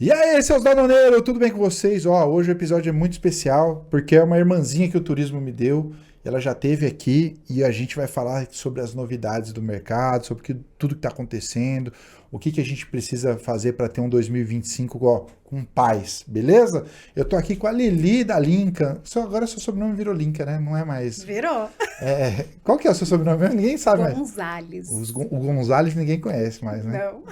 E aí, seus danoneiros, tudo bem com vocês? Hoje o episódio é muito especial, porque é uma irmãzinha que o turismo me deu. Ela já esteve aqui e a gente vai falar sobre as novidades do mercado, sobre tudo que está acontecendo, o que a gente precisa fazer para ter um 2025 com paz, beleza? Eu tô aqui com a Lili da Linca. Agora seu sobrenome virou Linca, né? Não é mais. Virou. Qual que é o seu sobrenome mesmo? Ninguém sabe mais. Gonzales. O Gonzales ninguém conhece mais, né? Não.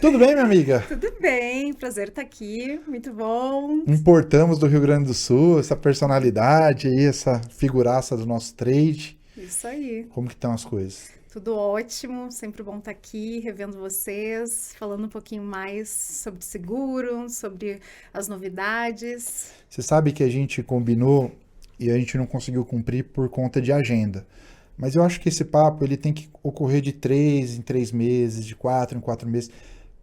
Tudo bem, minha amiga? Tudo bem, prazer estar aqui, muito bom. Importamos do Rio Grande do Sul essa personalidade aí, essa figuraça do nosso trade. Isso aí, Como que estão as coisas? tudo ótimo, sempre bom estar aqui, revendo vocês, falando um pouquinho mais sobre seguro, sobre as novidades. Você sabe que a gente combinou e a gente não conseguiu cumprir por conta de agenda. Mas eu acho que esse papo ele tem que ocorrer de 3 em 3 meses, de 4 em 4 meses,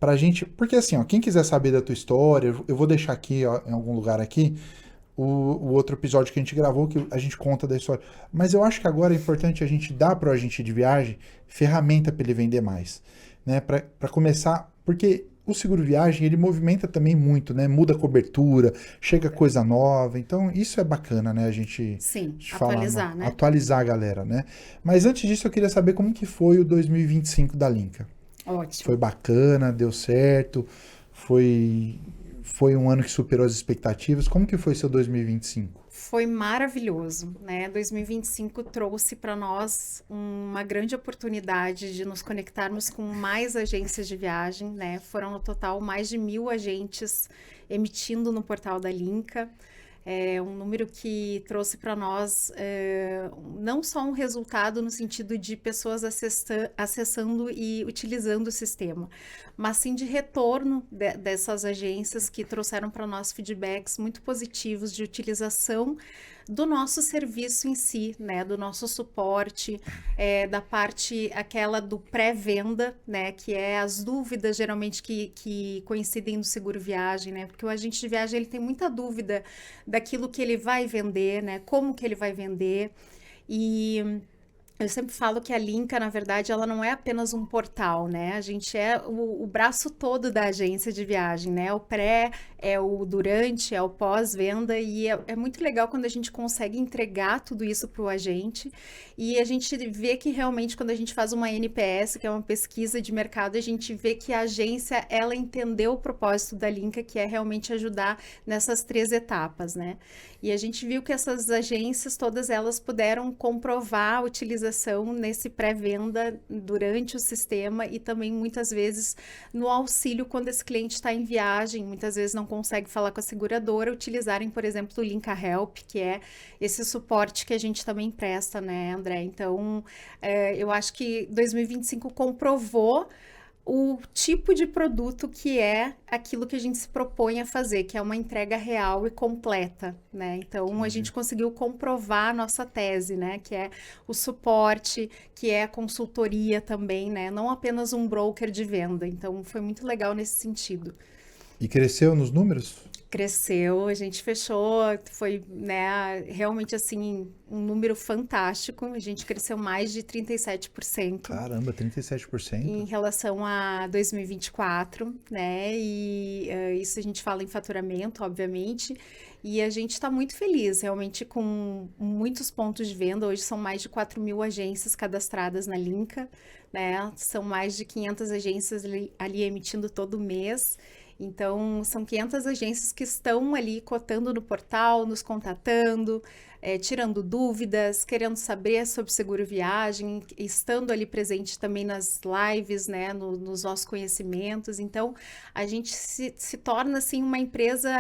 pra gente. Porque assim, ó, quem quiser saber da tua história, eu vou deixar aqui, ó, em algum lugar aqui, o outro episódio que a gente gravou, que a gente conta da história. Mas eu acho que agora é importante a gente dar para o agente de viagem ferramenta para ele vender mais, né? Para começar, porque o seguro viagem ele movimenta também muito, né? Muda a cobertura, chega coisa nova, então isso é bacana, né? A gente, Sim, falar, atualizar, né? atualizar a galera, né? Mas antes disso eu queria saber como que foi o 2025 da Linca. Foi Ótimo. bacana, deu certo, foi um ano que superou as expectativas. Como que foi seu 2025? Foi maravilhoso, né? 2025 trouxe para nós uma grande oportunidade de nos conectarmos com mais agências de viagem, né? Foram no total mais de 1.000 agentes emitindo no portal da Linca. É um número que trouxe para nós não só um resultado no sentido de pessoas acessando e utilizando o sistema, mas sim de retorno dessas agências que trouxeram para nós feedbacks muito positivos de utilização do nosso serviço em si, né, do nosso suporte, da parte aquela do pré-venda, né, que é as dúvidas geralmente que coincidem do seguro viagem, né, porque o agente de viagem ele tem muita dúvida daquilo que ele vai vender, né, como que ele vai vender, e eu sempre falo que a Linca, na verdade, ela não é apenas um portal, né? A gente é o braço todo da agência de viagem, né? O pré, é o durante, é o pós-venda e é muito legal quando a gente consegue entregar tudo isso para o agente e a gente vê que realmente quando a gente faz uma NPS, que é uma pesquisa de mercado, a gente vê que a agência, ela entendeu o propósito da Linca, que é realmente ajudar nessas 3 etapas, né? E a gente viu que essas agências, todas elas puderam comprovar a utilização nesse pré-venda durante o sistema e também muitas vezes no auxílio quando esse cliente está em viagem, muitas vezes não consegue falar com a seguradora, utilizarem, por exemplo, o Linka Help, que é esse suporte que a gente também presta, né, André? Então, eu acho que 2025 comprovou o tipo de produto que é aquilo que a gente se propõe a fazer, que é uma entrega real e completa, né? Então, a gente conseguiu comprovar a nossa tese, né? Que é o suporte, que é a consultoria também, né? Não apenas um broker de venda. Então, foi muito legal nesse sentido. E cresceu nos números? Cresceu, a gente fechou, foi, né, realmente assim, um número fantástico. A gente cresceu mais de 37%. Caramba, 37%? Em relação a 2024, né? E isso a gente fala em faturamento, obviamente. E a gente está muito feliz, realmente, com muitos pontos de venda. Hoje são mais de 4.000 agências cadastradas na Linca, né? São mais de 500 agências ali emitindo todo mês. Então, são 500 agências que estão ali cotando no portal, nos contatando, tirando dúvidas, querendo saber sobre seguro viagem, estando ali presente também nas lives, né, nos nossos conhecimentos. Então, a gente se torna, assim, uma empresa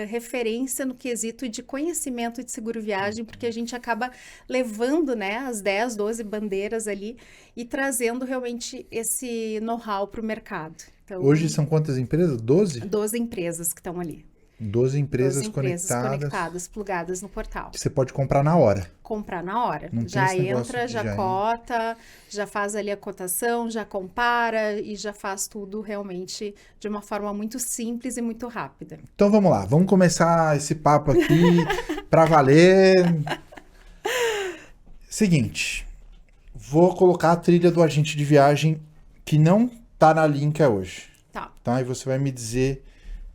referência no quesito de conhecimento de seguro viagem, porque a gente acaba levando, né, as 10, 12 bandeiras ali e trazendo realmente esse know-how para o mercado. Então, Hoje são quantas empresas? 12? 12 empresas que estão ali. 12 12 empresas empresas conectadas conectadas, plugadas no portal. que você pode comprar na hora. Comprar na hora. Não tem Já esse negócio entra, de já já ir. cota, já faz ali a cotação, já compara e já faz tudo realmente de uma forma muito simples e muito rápida. Então vamos lá, vamos começar esse papo aqui pra valer. Seguinte, vou colocar a trilha do agente de viagem que não tá na Linka hoje. Tá, tá? E você vai me dizer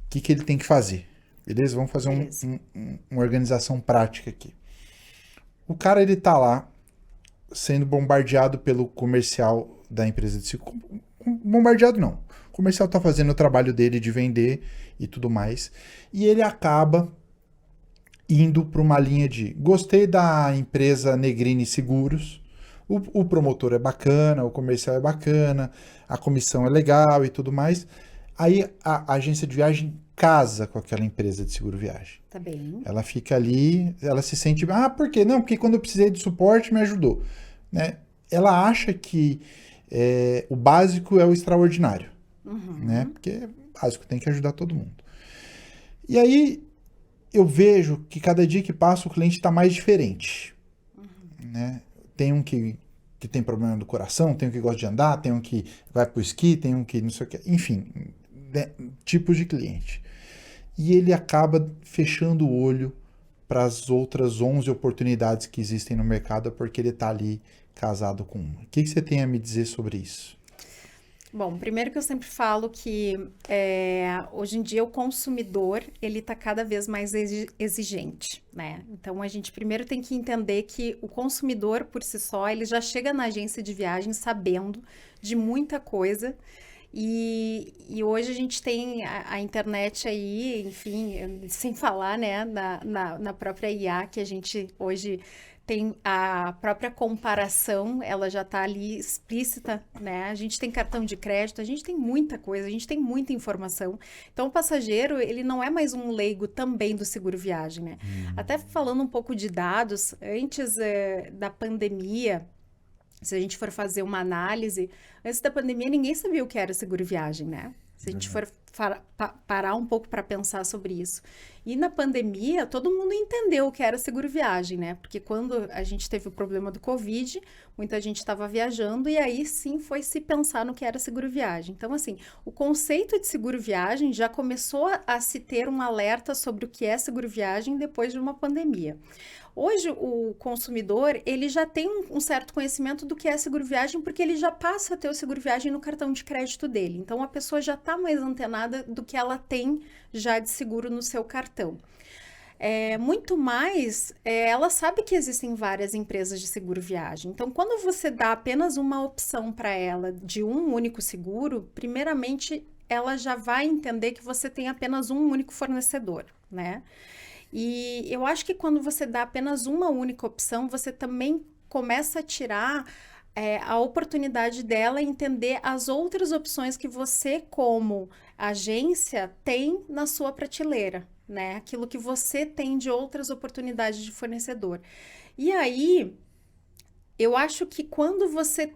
o que ele tem que fazer, beleza? Vamos fazer beleza. uma organização prática aqui. O cara, ele tá lá sendo bombardeado pelo comercial da empresa de seguro. Bombardeado não. O comercial tá fazendo o trabalho dele de vender e tudo mais. E ele acaba indo para uma linha de gostei da empresa Negrini Seguros, o promotor é bacana, o comercial é bacana, a comissão é legal e tudo mais. Aí a agência de viagem casa com aquela empresa de seguro viagem. Tá bem. Ela fica ali, ela se sente, por quê? Não, porque quando eu precisei de suporte me ajudou, né? Ela acha que o básico é o extraordinário, né? Porque básico tem que ajudar todo mundo. E aí eu vejo que cada dia que passa o cliente está mais diferente, né? Tem um que tem problema do coração, tem um que gosta de andar, tem um que vai pro esqui, tem um que não sei o que, enfim, né? Tipos de cliente. E ele acaba fechando o olho para as outras 11 oportunidades que existem no mercado porque ele está ali casado com uma. O que você tem a me dizer sobre isso? Bom, primeiro que eu sempre falo que hoje em dia o consumidor ele está cada vez mais exigente, né? Então a gente primeiro tem que entender que o consumidor por si só ele já chega na agência de viagem sabendo de muita coisa e hoje a gente tem a internet aí, enfim, sem falar, né, na própria IA que a gente hoje tem a própria comparação, ela já está ali explícita, né? A gente tem cartão de crédito, a gente tem muita coisa, a gente tem muita informação. Então, o passageiro, ele não é mais um leigo também do seguro viagem, né? Até falando um pouco de dados, antes da pandemia, se a gente for fazer uma análise, antes da pandemia ninguém sabia o que era seguro viagem, né? Se a gente for parar um pouco para pensar sobre isso. E na pandemia, todo mundo entendeu o que era seguro viagem, né? Porque quando a gente teve o problema do Covid, muita gente estava viajando e aí sim foi se pensar no que era seguro viagem. Então, assim, o conceito de seguro viagem já começou a se ter um alerta sobre o que é seguro viagem depois de uma pandemia. Hoje, o consumidor, ele já tem um certo conhecimento do que é seguro viagem, porque ele já passa a ter o seguro viagem no cartão de crédito dele. Então, a pessoa já está mais antenada do que ela tem já de seguro no seu cartão. Muito mais, ela sabe que existem várias empresas de seguro viagem. Então, quando você dá apenas uma opção para ela de um único seguro, primeiramente, ela já vai entender que você tem apenas um único fornecedor, né? E eu acho que quando você dá apenas uma única opção, você também começa a tirar a oportunidade dela entender as outras opções que você, como agência, tem na sua prateleira, né? Aquilo que você tem de outras oportunidades de fornecedor. E aí, eu acho que quando você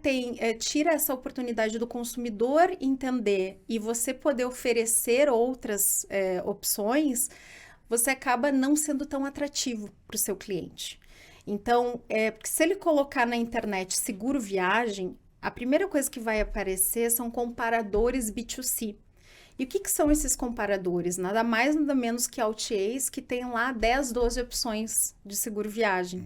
tira essa oportunidade do consumidor entender e você poder oferecer outras opções, você acaba não sendo tão atrativo para o seu cliente. Então, porque se ele colocar na internet seguro viagem, a primeira coisa que vai aparecer são comparadores B2C. E o que são esses comparadores? Nada mais, nada menos que OTAs que tem lá 10, 12 opções de seguro viagem.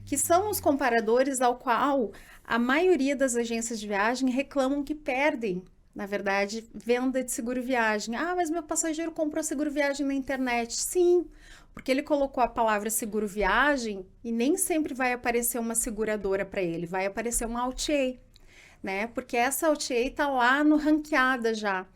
Que são os comparadores ao qual a maioria das agências de viagem reclamam que perdem. Na verdade, venda de seguro viagem. Mas meu passageiro comprou seguro viagem na internet. Sim, porque ele colocou a palavra seguro viagem e nem sempre vai aparecer uma seguradora para ele, vai aparecer uma OTA, né? Porque essa OTA está lá no ranqueada já.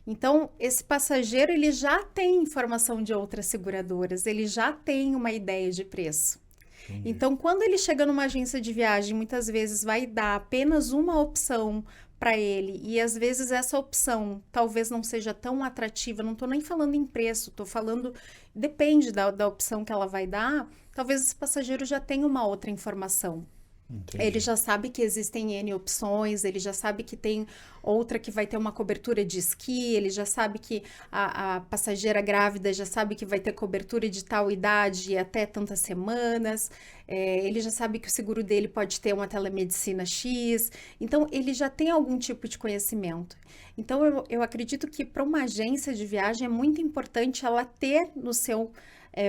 Então, esse passageiro, ele já tem informação de outras seguradoras, ele já tem uma ideia de preço. Entendi. Então, quando ele chega numa agência de viagem, muitas vezes vai dar apenas uma opção para ele e às vezes essa opção talvez não seja tão atrativa, não estou nem falando em preço, estou falando, depende da opção que ela vai dar, talvez esse passageiro já tenha uma outra informação. Entendi. Ele já sabe que existem N opções, ele já sabe que tem outra que vai ter uma cobertura de esqui, ele já sabe que a passageira grávida já sabe que vai ter cobertura de tal idade e até tantas semanas, ele já sabe que o seguro dele pode ter uma telemedicina X, então ele já tem algum tipo de conhecimento. Então eu acredito que para uma agência de viagem é muito importante ela ter no seu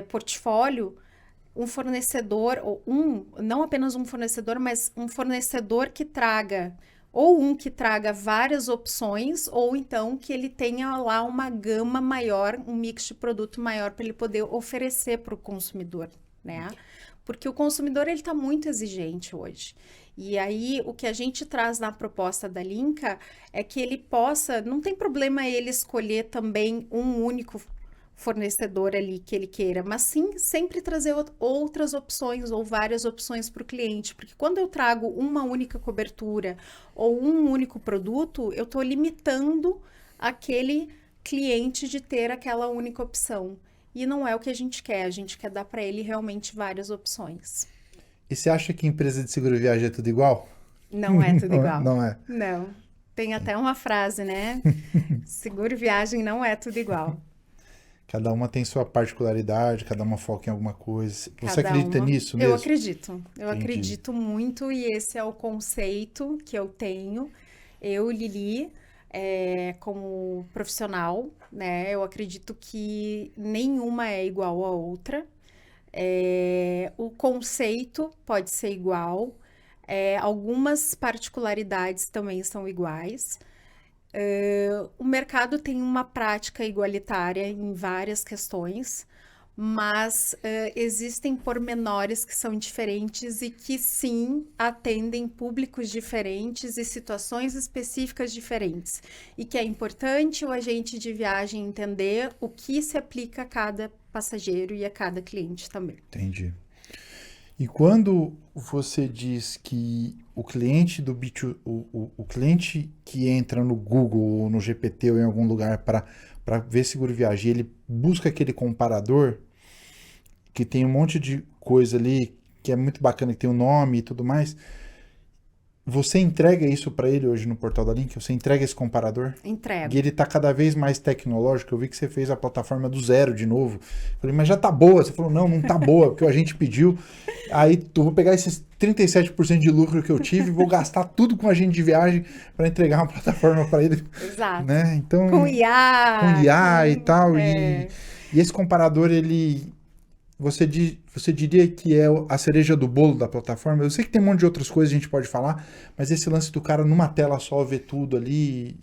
portfólio um fornecedor, ou não apenas um fornecedor, mas um fornecedor que traga ou um que traga várias opções, ou então que ele tenha lá uma gama maior, um mix de produto maior para ele poder oferecer para o consumidor, né? Porque o consumidor ele está muito exigente hoje. E aí o que a gente traz na proposta da Linka é que ele possa, não tem problema ele escolher também um único fornecedor ali que ele queira, mas sim sempre trazer outras opções ou várias opções para o cliente, porque quando eu trago uma única cobertura ou um único produto, eu estou limitando aquele cliente de ter aquela única opção. E não é o que a gente quer dar para ele realmente várias opções. E você acha que empresa de seguro viagem é tudo igual? Não é tudo igual. Não é. Não. Tem até uma frase, né? Seguro viagem não é tudo igual. Cada uma tem sua particularidade, cada uma foca em alguma coisa. Você Cada acredita uma. nisso mesmo? Eu acredito. Eu Entendi. acredito muito e esse é o conceito que eu tenho. Eu, Lili, como profissional, né? Eu acredito que nenhuma é igual à outra. O conceito pode ser igual, algumas particularidades também são iguais. O mercado tem uma prática igualitária em várias questões, mas existem pormenores que são diferentes e que sim atendem públicos diferentes e situações específicas diferentes. E que é importante o agente de viagem entender o que se aplica a cada passageiro e a cada cliente também. Entendi. E quando você diz que o cliente do B2, o cliente que entra no Google ou no GPT ou em algum lugar para ver seguro viagem, ele busca aquele comparador que tem um monte de coisa ali que é muito bacana, que tem o nome e tudo mais. Você entrega isso para ele hoje no portal da Link? Você entrega esse comparador? Entrego. E ele está cada vez mais tecnológico. Eu vi que você fez a plataforma do zero de novo. Falei, mas já tá boa. Você falou, não tá boa, porque a gente pediu. Aí eu vou pegar esses 37% de lucro que eu tive e vou gastar tudo com agente de viagem para entregar uma plataforma para ele. Exato. Né? Então, com IA. Com IA e tal. E esse comparador, ele... Você diria que é a cereja do bolo da plataforma? Eu sei que tem um monte de outras coisas que a gente pode falar, mas esse lance do cara numa tela só ver tudo ali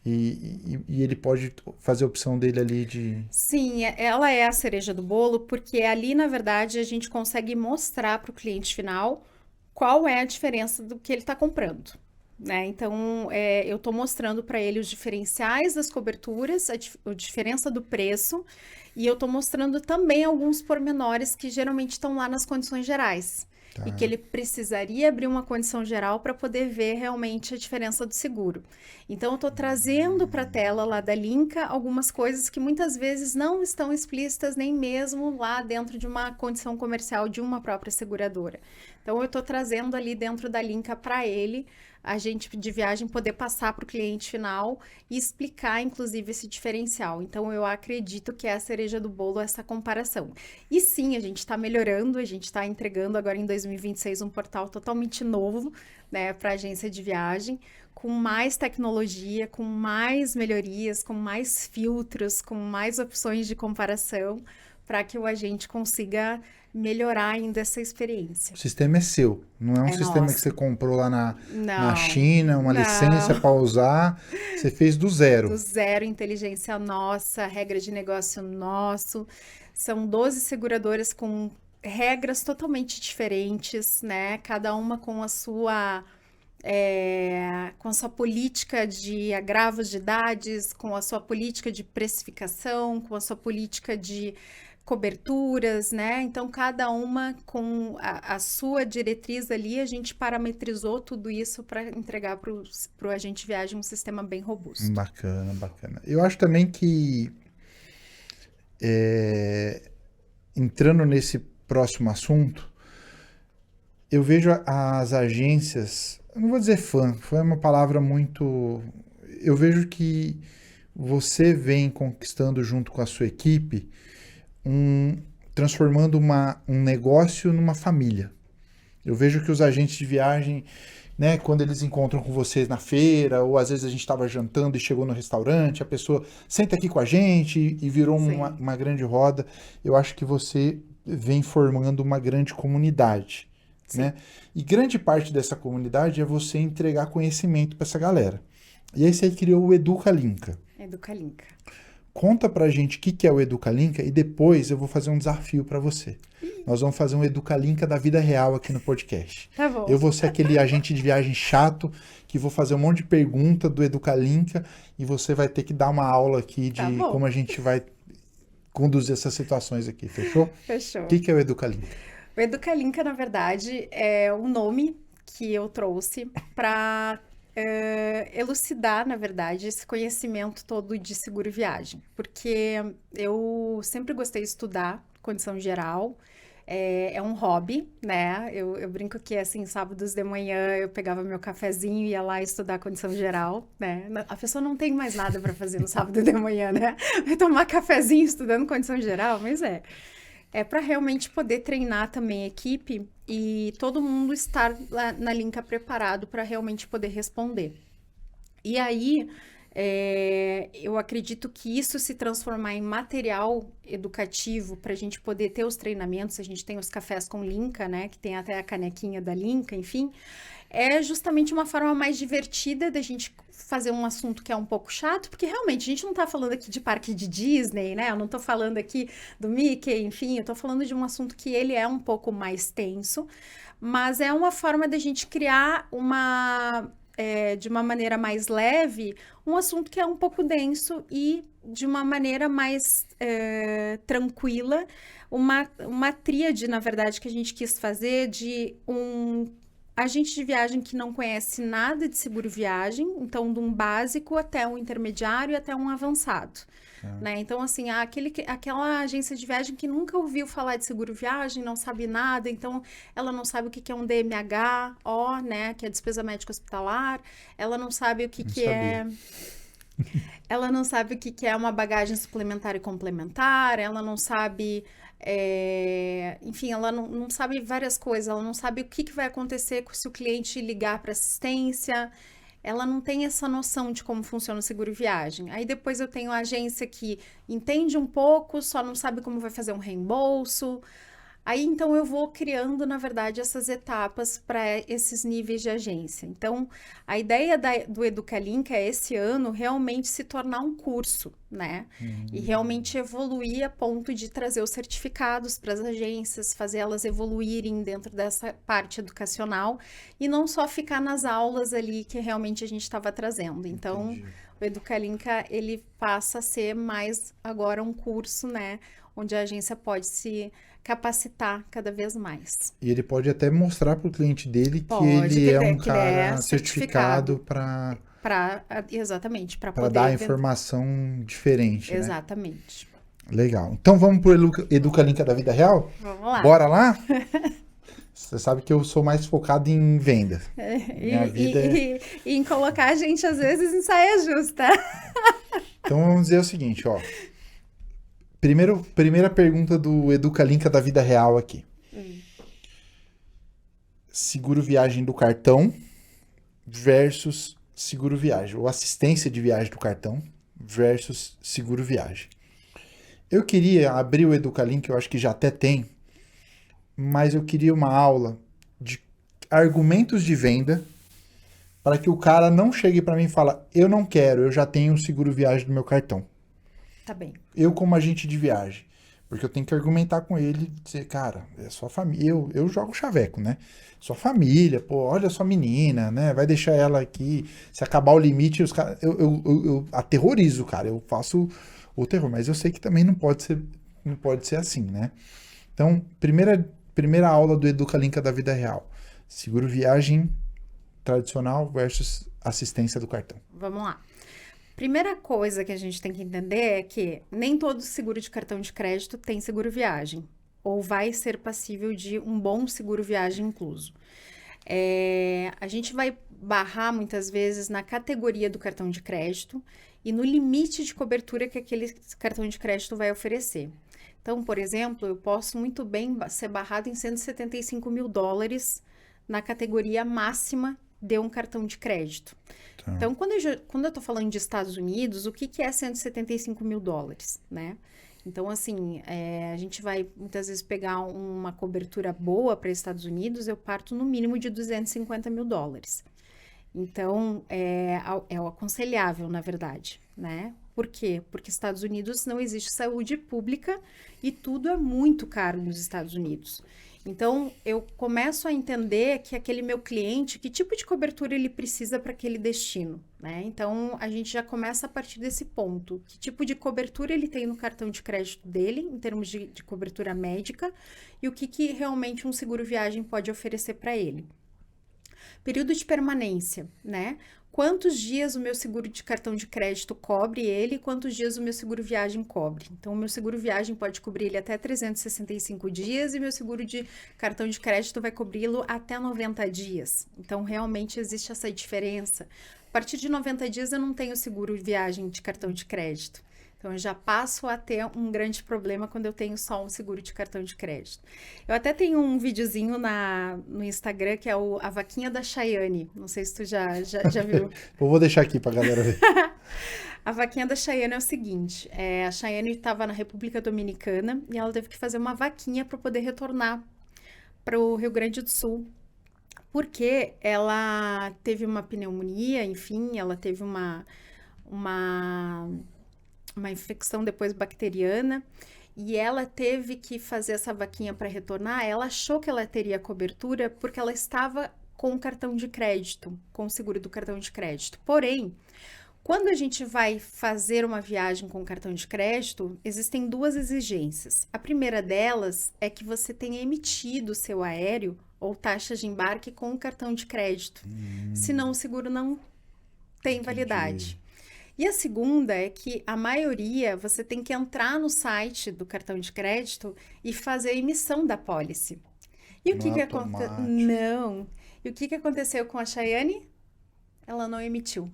e ele pode fazer a opção dele ali de... Sim, ela é a cereja do bolo, porque ali, na verdade, a gente consegue mostrar para o cliente final qual é a diferença do que ele está comprando. Né? Então, eu estou mostrando para ele os diferenciais das coberturas, a diferença do preço, e eu estou mostrando também alguns pormenores que geralmente estão lá nas condições gerais. Tá. E que ele precisaria abrir uma condição geral para poder ver realmente a diferença do seguro. Então, eu estou trazendo para a tela lá da Linka algumas coisas que muitas vezes não estão explícitas nem mesmo lá dentro de uma condição comercial de uma própria seguradora. Então, eu estou trazendo ali dentro da Linka para ele, a gente de viagem poder passar para o cliente final e explicar, inclusive, esse diferencial. Então, eu acredito que é a cereja do bolo essa comparação. E sim, a gente está melhorando, a gente está entregando agora em 2026 um portal totalmente novo, né, para a agência de viagem, com mais tecnologia, com mais melhorias, com mais filtros, com mais opções de comparação, para que o agente consiga melhorar ainda essa experiência. O sistema é seu, não é um sistema nosso. Que você comprou lá na China, uma licença para usar, você fez do zero. Do zero, inteligência nossa, regra de negócio nosso, são 12 seguradoras com regras totalmente diferentes, né? Cada uma com a sua política de agravos de idades, com a sua política de precificação, com a sua política de coberturas, né? Então, cada uma com a sua diretriz ali, a gente parametrizou tudo isso para entregar para o agente de viagem um sistema bem robusto. Bacana, bacana. Eu acho também que, entrando nesse próximo assunto, eu vejo as agências, eu não vou dizer fã é uma palavra muito... Eu vejo que você vem conquistando junto com a sua equipe transformando um negócio numa família. Eu vejo que os agentes de viagem, né, quando eles encontram com vocês na feira, ou às vezes a gente estava jantando e chegou no restaurante, a pessoa senta aqui com a gente e virou uma grande roda. Eu acho que você vem formando uma grande comunidade, né? E grande parte dessa comunidade é você entregar conhecimento para essa galera. E aí você criou o EducaLinka. EducaLinka. Conta pra gente o que é o EducaLinka e depois eu vou fazer um desafio para você. Nós vamos fazer um EducaLinka da vida real aqui no podcast. Tá bom. Eu vou ser aquele agente de viagem chato que vou fazer um monte de pergunta do EducaLinka e você vai ter que dar uma aula aqui de como a gente vai conduzir essas situações aqui, fechou? Fechou. O que é o EducaLinka? O EducaLinka, na verdade, é um nome que eu trouxe para elucidar, na verdade, esse conhecimento todo de seguro viagem. Porque eu sempre gostei de estudar condição geral. É um hobby, né? Eu brinco que, assim, sábados de manhã eu pegava meu cafezinho e ia lá estudar condição geral, né? A pessoa não tem mais nada para fazer no sábado de manhã, né? Vai tomar cafezinho estudando condição geral, mas é para realmente poder treinar também a equipe e todo mundo estar lá na Linka preparado para realmente poder responder. E aí, eu acredito que isso se transformar em material educativo para a gente poder ter os treinamentos, a gente tem os cafés com Linka, né, que tem até a canequinha da Linka, enfim, é justamente uma forma mais divertida da gente fazer um assunto que é um pouco chato, porque realmente a gente não tá falando aqui de parque de Disney, né, eu não tô falando aqui do Mickey, enfim, eu tô falando de um assunto que ele é um pouco mais tenso, mas é uma forma da gente criar de uma maneira mais leve, um assunto que é um pouco denso e de uma maneira mais tranquila, uma tríade, na verdade, que a gente quis fazer de um agente de viagem que não conhece nada de seguro viagem, então de um básico até um intermediário e até um avançado. Né? Então, assim, aquela agência de viagem que nunca ouviu falar de seguro viagem, não sabe nada, então ela não sabe o que é um DMH-O, né, que é despesa médica hospitalar, ela não sabe o que é... Ela não sabe o que é uma bagagem suplementar e complementar, ela não sabe... enfim, ela não sabe várias coisas, ela não sabe o que vai acontecer se o cliente ligar para assistência, ela não tem essa noção de como funciona o seguro viagem. Aí depois eu tenho a agência que entende um pouco, só não sabe como vai fazer um reembolso. Aí, então, eu vou criando, na verdade, essas etapas para esses níveis de agência. Então, a ideia do EducaLinka é, esse ano, realmente se tornar um curso, né? E realmente evoluir a ponto de trazer os certificados para as agências, fazer elas evoluírem dentro dessa parte educacional e não só ficar nas aulas ali que realmente a gente estava trazendo. Então, o EducaLinka, ele passa a ser mais agora um curso, né? Onde a agência pode se capacitar cada vez mais. E ele pode até mostrar para o cliente dele que ele é um cara certificado para exatamente, para poder dar informação diferente. Exatamente. Né? Legal. Então vamos para o EducaLinka da vida real? Vamos lá. Bora lá? Você sabe que eu sou mais focado em venda. E em colocar a gente, às vezes, em saia justa. Então vamos dizer o seguinte, ó. Primeira pergunta do EducaLinka da vida real aqui. Seguro viagem do cartão versus seguro viagem. Ou assistência de viagem do cartão versus seguro viagem. Eu queria abrir o EducaLinka, eu acho que já até tem, mas eu queria uma aula de argumentos de venda para que o cara não chegue para mim e fale, eu não quero, eu já tenho o seguro viagem do meu cartão. Tá bem. Eu como agente de viagem. Porque eu tenho que argumentar com ele e dizer, cara, é sua família. Eu jogo chaveco, né? Sua família, pô, olha sua menina, né? Vai deixar ela aqui. Se acabar o limite, os caras. Eu aterrorizo, cara. Eu faço o terror. Mas eu sei que também não pode ser assim, né? Então, primeira aula do EducaLinka da vida real. Seguro viagem tradicional versus assistência do cartão. Vamos lá. Primeira coisa que a gente tem que entender é que nem todo seguro de cartão de crédito tem seguro viagem, ou vai ser passível de um bom seguro viagem incluso. A gente vai barrar muitas vezes na categoria do cartão de crédito e no limite de cobertura que aquele cartão de crédito vai oferecer. Então, por exemplo, eu posso muito bem ser barrado em $175 mil na categoria máxima de um cartão de crédito. Tá. Então, quando eu tô falando de Estados Unidos, o que é $175 mil, né? Então, assim, a gente vai muitas vezes pegar uma cobertura boa para Estados Unidos, eu parto no mínimo de $250 mil. Então, é o aconselhável, na verdade, né? Por quê? Porque Estados Unidos não existe saúde pública e tudo é muito caro nos Estados Unidos. Então, eu começo a entender que aquele meu cliente, que tipo de cobertura ele precisa para aquele destino, né? Então, a gente já começa a partir desse ponto. Que tipo de cobertura ele tem no cartão de crédito dele, em termos de cobertura médica, e o que realmente um seguro viagem pode oferecer para ele. Período de permanência, né? Quantos dias o meu seguro de cartão de crédito cobre ele e quantos dias o meu seguro viagem cobre. Então, o meu seguro viagem pode cobrir ele até 365 dias e meu seguro de cartão de crédito vai cobri-lo até 90 dias. Então, realmente existe essa diferença. A partir de 90 dias, eu não tenho seguro viagem de cartão de crédito. Então, eu já passo a ter um grande problema quando eu tenho só um seguro de cartão de crédito. Eu até tenho um videozinho no Instagram que é a vaquinha da Chayane. Não sei se tu já viu. Eu vou deixar aqui pra galera ver. A vaquinha da Chayane é o seguinte: a Chayane estava na República Dominicana e ela teve que fazer uma vaquinha para poder retornar para o Rio Grande do Sul. Porque ela teve uma pneumonia, enfim, ela teve uma infecção depois bacteriana e ela teve que fazer essa vaquinha para retornar. Ela achou que ela teria cobertura porque ela estava com o cartão de crédito, com o seguro do cartão de crédito. Porém, quando a gente vai fazer uma viagem com cartão de crédito, existem duas exigências. A primeira delas é que você tenha emitido o seu aéreo ou taxa de embarque com o cartão de crédito. Senão o seguro não tem validade. E a segunda é que a maioria você tem que entrar no site do cartão de crédito e fazer a emissão da pólice. E o que aconteceu? Não. E o que aconteceu com a Chayane? Ela não emitiu.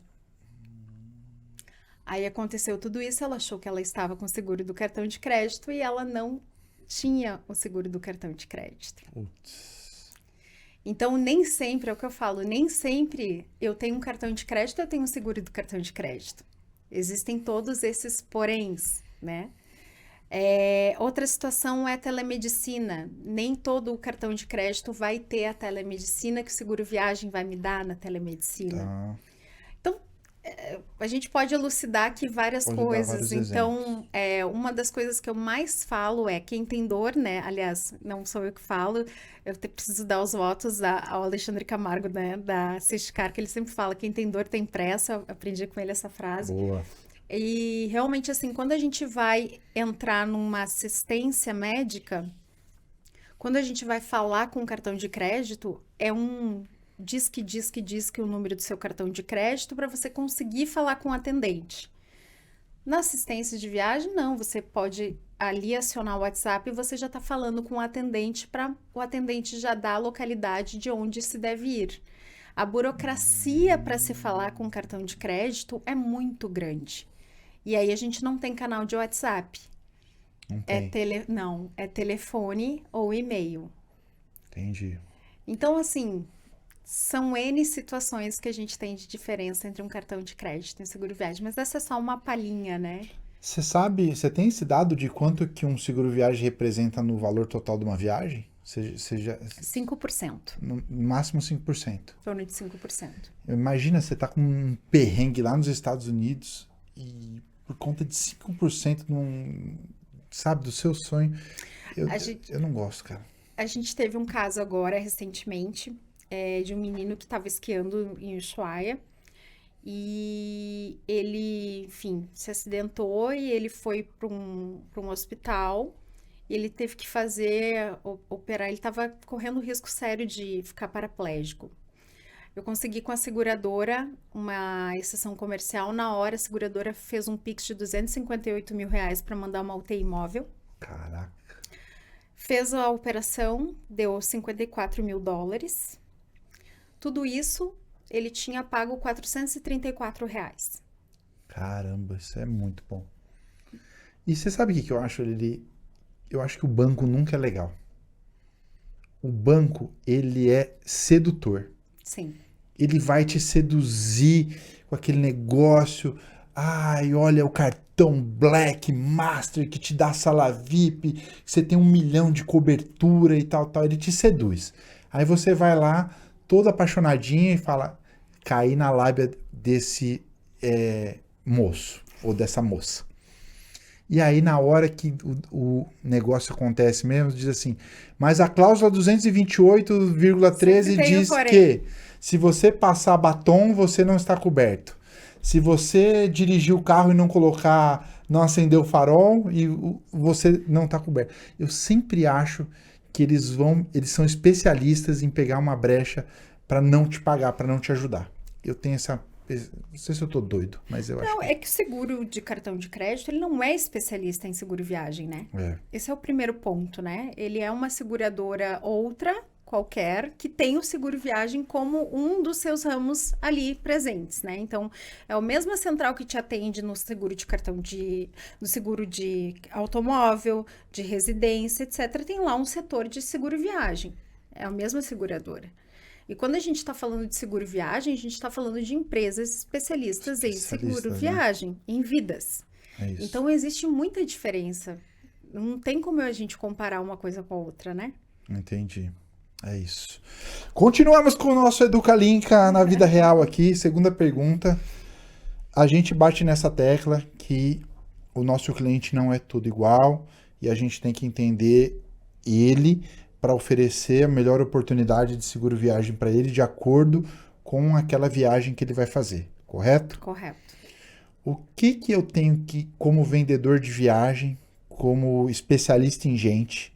Aí aconteceu tudo isso, ela achou que ela estava com o seguro do cartão de crédito e ela não tinha o seguro do cartão de crédito. Putz. Então, nem sempre, é o que eu falo, nem sempre eu tenho um cartão de crédito, eu tenho um seguro do cartão de crédito. Existem todos esses poréns, né? Outra situação é a telemedicina. Nem todo o cartão de crédito vai ter a telemedicina que o seguro viagem vai me dar na telemedicina. Tá. Então, a gente pode elucidar aqui várias coisas. Então, uma das coisas que eu mais falo é quem tem dor, né? Aliás, não sou eu que falo, eu preciso dar os votos ao Alexandre Camargo, né? Da Sesticar, que ele sempre fala, quem tem dor tem pressa. Eu aprendi com ele essa frase. Boa. E realmente, assim, quando a gente vai entrar numa assistência médica, quando a gente vai falar com o cartão de crédito, é um diz que o número do seu cartão de crédito para você conseguir falar com o atendente. Na assistência de viagem, não, você pode ali acionar o WhatsApp e você já está falando com o atendente para o atendente já dar a localidade de onde se deve ir. A burocracia para se falar com o cartão de crédito é muito grande. E aí a gente não tem canal de WhatsApp. Não tem. Não, é telefone ou e-mail. Entendi. Então, assim, são N situações que a gente tem de diferença entre um cartão de crédito e um seguro viagem, mas essa é só uma palhinha, né? Você tem esse dado de quanto que um seguro viagem representa no valor total de uma viagem? 5%. No máximo 5%. Em torno de 5%. Imagina, você tá com um perrengue lá nos Estados Unidos e por conta de 5% sabe, do seu sonho, eu não gosto, cara. A gente teve um caso agora, recentemente, de um menino que estava esquiando em Ushuaia e ele, enfim, se acidentou e ele foi para um hospital e ele teve que operar, ele estava correndo risco sério de ficar paraplégico. Eu consegui com a seguradora uma exceção comercial. Na hora, a seguradora fez um Pix de R$258 mil para mandar uma UTI móvel. Caraca. Fez a operação, deu $54 mil. Tudo isso, ele tinha pago R$434. Caramba, isso é muito bom. E você sabe o que eu acho, Lili? Eu acho que o banco nunca é legal. O banco, ele é sedutor. Sim. Ele vai te seduzir com aquele negócio. Ai, olha o cartão Black Master que te dá sala VIP, que você tem 1 milhão de cobertura e tal, tal. Ele te seduz. Aí você vai lá, todo apaixonadinho e fala, caí na lábia desse moço ou dessa moça. E aí, na hora que o negócio acontece mesmo, diz assim, mas a cláusula 228,13 diz que se você passar batom, você não está coberto. Se você dirigir o carro e não colocar, não acender o farol, você não está coberto. Eu sempre acho que eles são especialistas em pegar uma brecha para não te pagar, para não te ajudar. Eu tenho essa. Não sei se eu tô doido, mas eu acho. Não, é que o seguro de cartão de crédito, ele não é especialista em seguro viagem, né? Esse é o primeiro ponto, né? Ele é uma seguradora outra, qualquer, que tem o seguro viagem como um dos seus ramos ali presentes, né? Então, é a mesma central que te atende no seguro de no seguro de automóvel, de residência, etc. Tem lá um setor de seguro viagem. É a mesma seguradora. E quando a gente está falando de seguro viagem, a gente está falando de empresas especialistas em seguro viagem, em vidas. É isso. Então, existe muita diferença. Não tem como a gente comparar uma coisa com a outra, né? Entendi. É isso. Continuamos com o nosso EducaLinka na vida real aqui. Segunda pergunta. A gente bate nessa tecla que o nosso cliente não é tudo igual e a gente tem que entender ele para oferecer a melhor oportunidade de seguro viagem para ele de acordo com aquela viagem que ele vai fazer, correto? Correto. O que eu tenho que, como vendedor de viagem, como especialista em gente,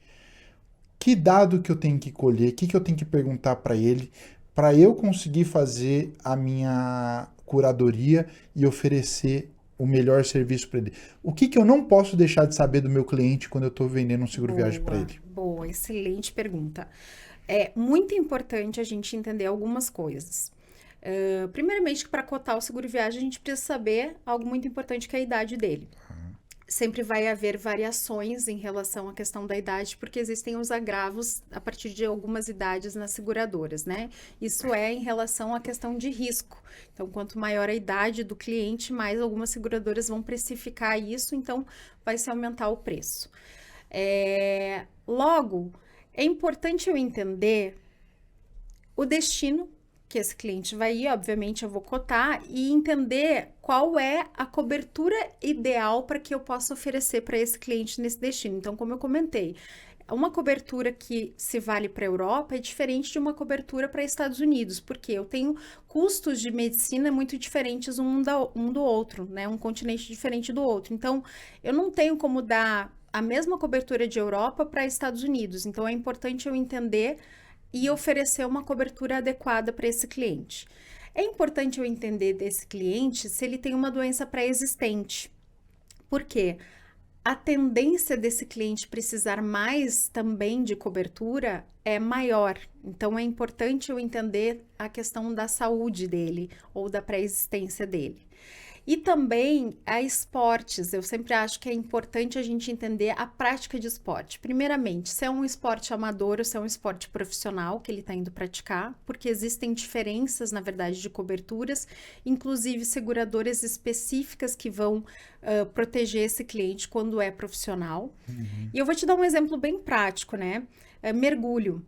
que dado que eu tenho que colher, o que eu tenho que perguntar para ele, para eu conseguir fazer a minha curadoria e oferecer o melhor serviço para ele? O que eu não posso deixar de saber do meu cliente quando eu estou vendendo um seguro viagem para ele? Boa, excelente pergunta. É muito importante a gente entender algumas coisas. Primeiramente, para cotar o seguro viagem, a gente precisa saber algo muito importante, que é a idade dele. Sempre vai haver variações em relação à questão da idade, porque existem os agravos a partir de algumas idades nas seguradoras, né? Isso é em relação à questão de risco. Então, quanto maior a idade do cliente, mais algumas seguradoras vão precificar isso, então vai se aumentar o preço. Logo, é importante eu entender o destino que esse cliente vai ir, obviamente eu vou cotar, e entender qual é a cobertura ideal para que eu possa oferecer para esse cliente nesse destino. Então, como eu comentei, uma cobertura que se vale para a Europa é diferente de uma cobertura para Estados Unidos, porque eu tenho custos de medicina muito diferentes um do outro, né? Um continente diferente do outro. Então, eu não tenho como dar a mesma cobertura de Europa para Estados Unidos. Então, é importante eu entender e oferecer uma cobertura adequada para esse cliente. É importante eu entender desse cliente se ele tem uma doença pré-existente. Por quê? A tendência desse cliente precisar mais também de cobertura é maior. Então, é importante eu entender a questão da saúde dele ou da pré-existência dele. E também a esportes, eu sempre acho que é importante a gente entender a prática de esporte. Primeiramente, se é um esporte amador ou se é um esporte profissional que ele está indo praticar, porque existem diferenças, na verdade, de coberturas, inclusive seguradoras específicas que vão proteger esse cliente quando é profissional. E eu vou te dar um exemplo bem prático, né? Mergulho.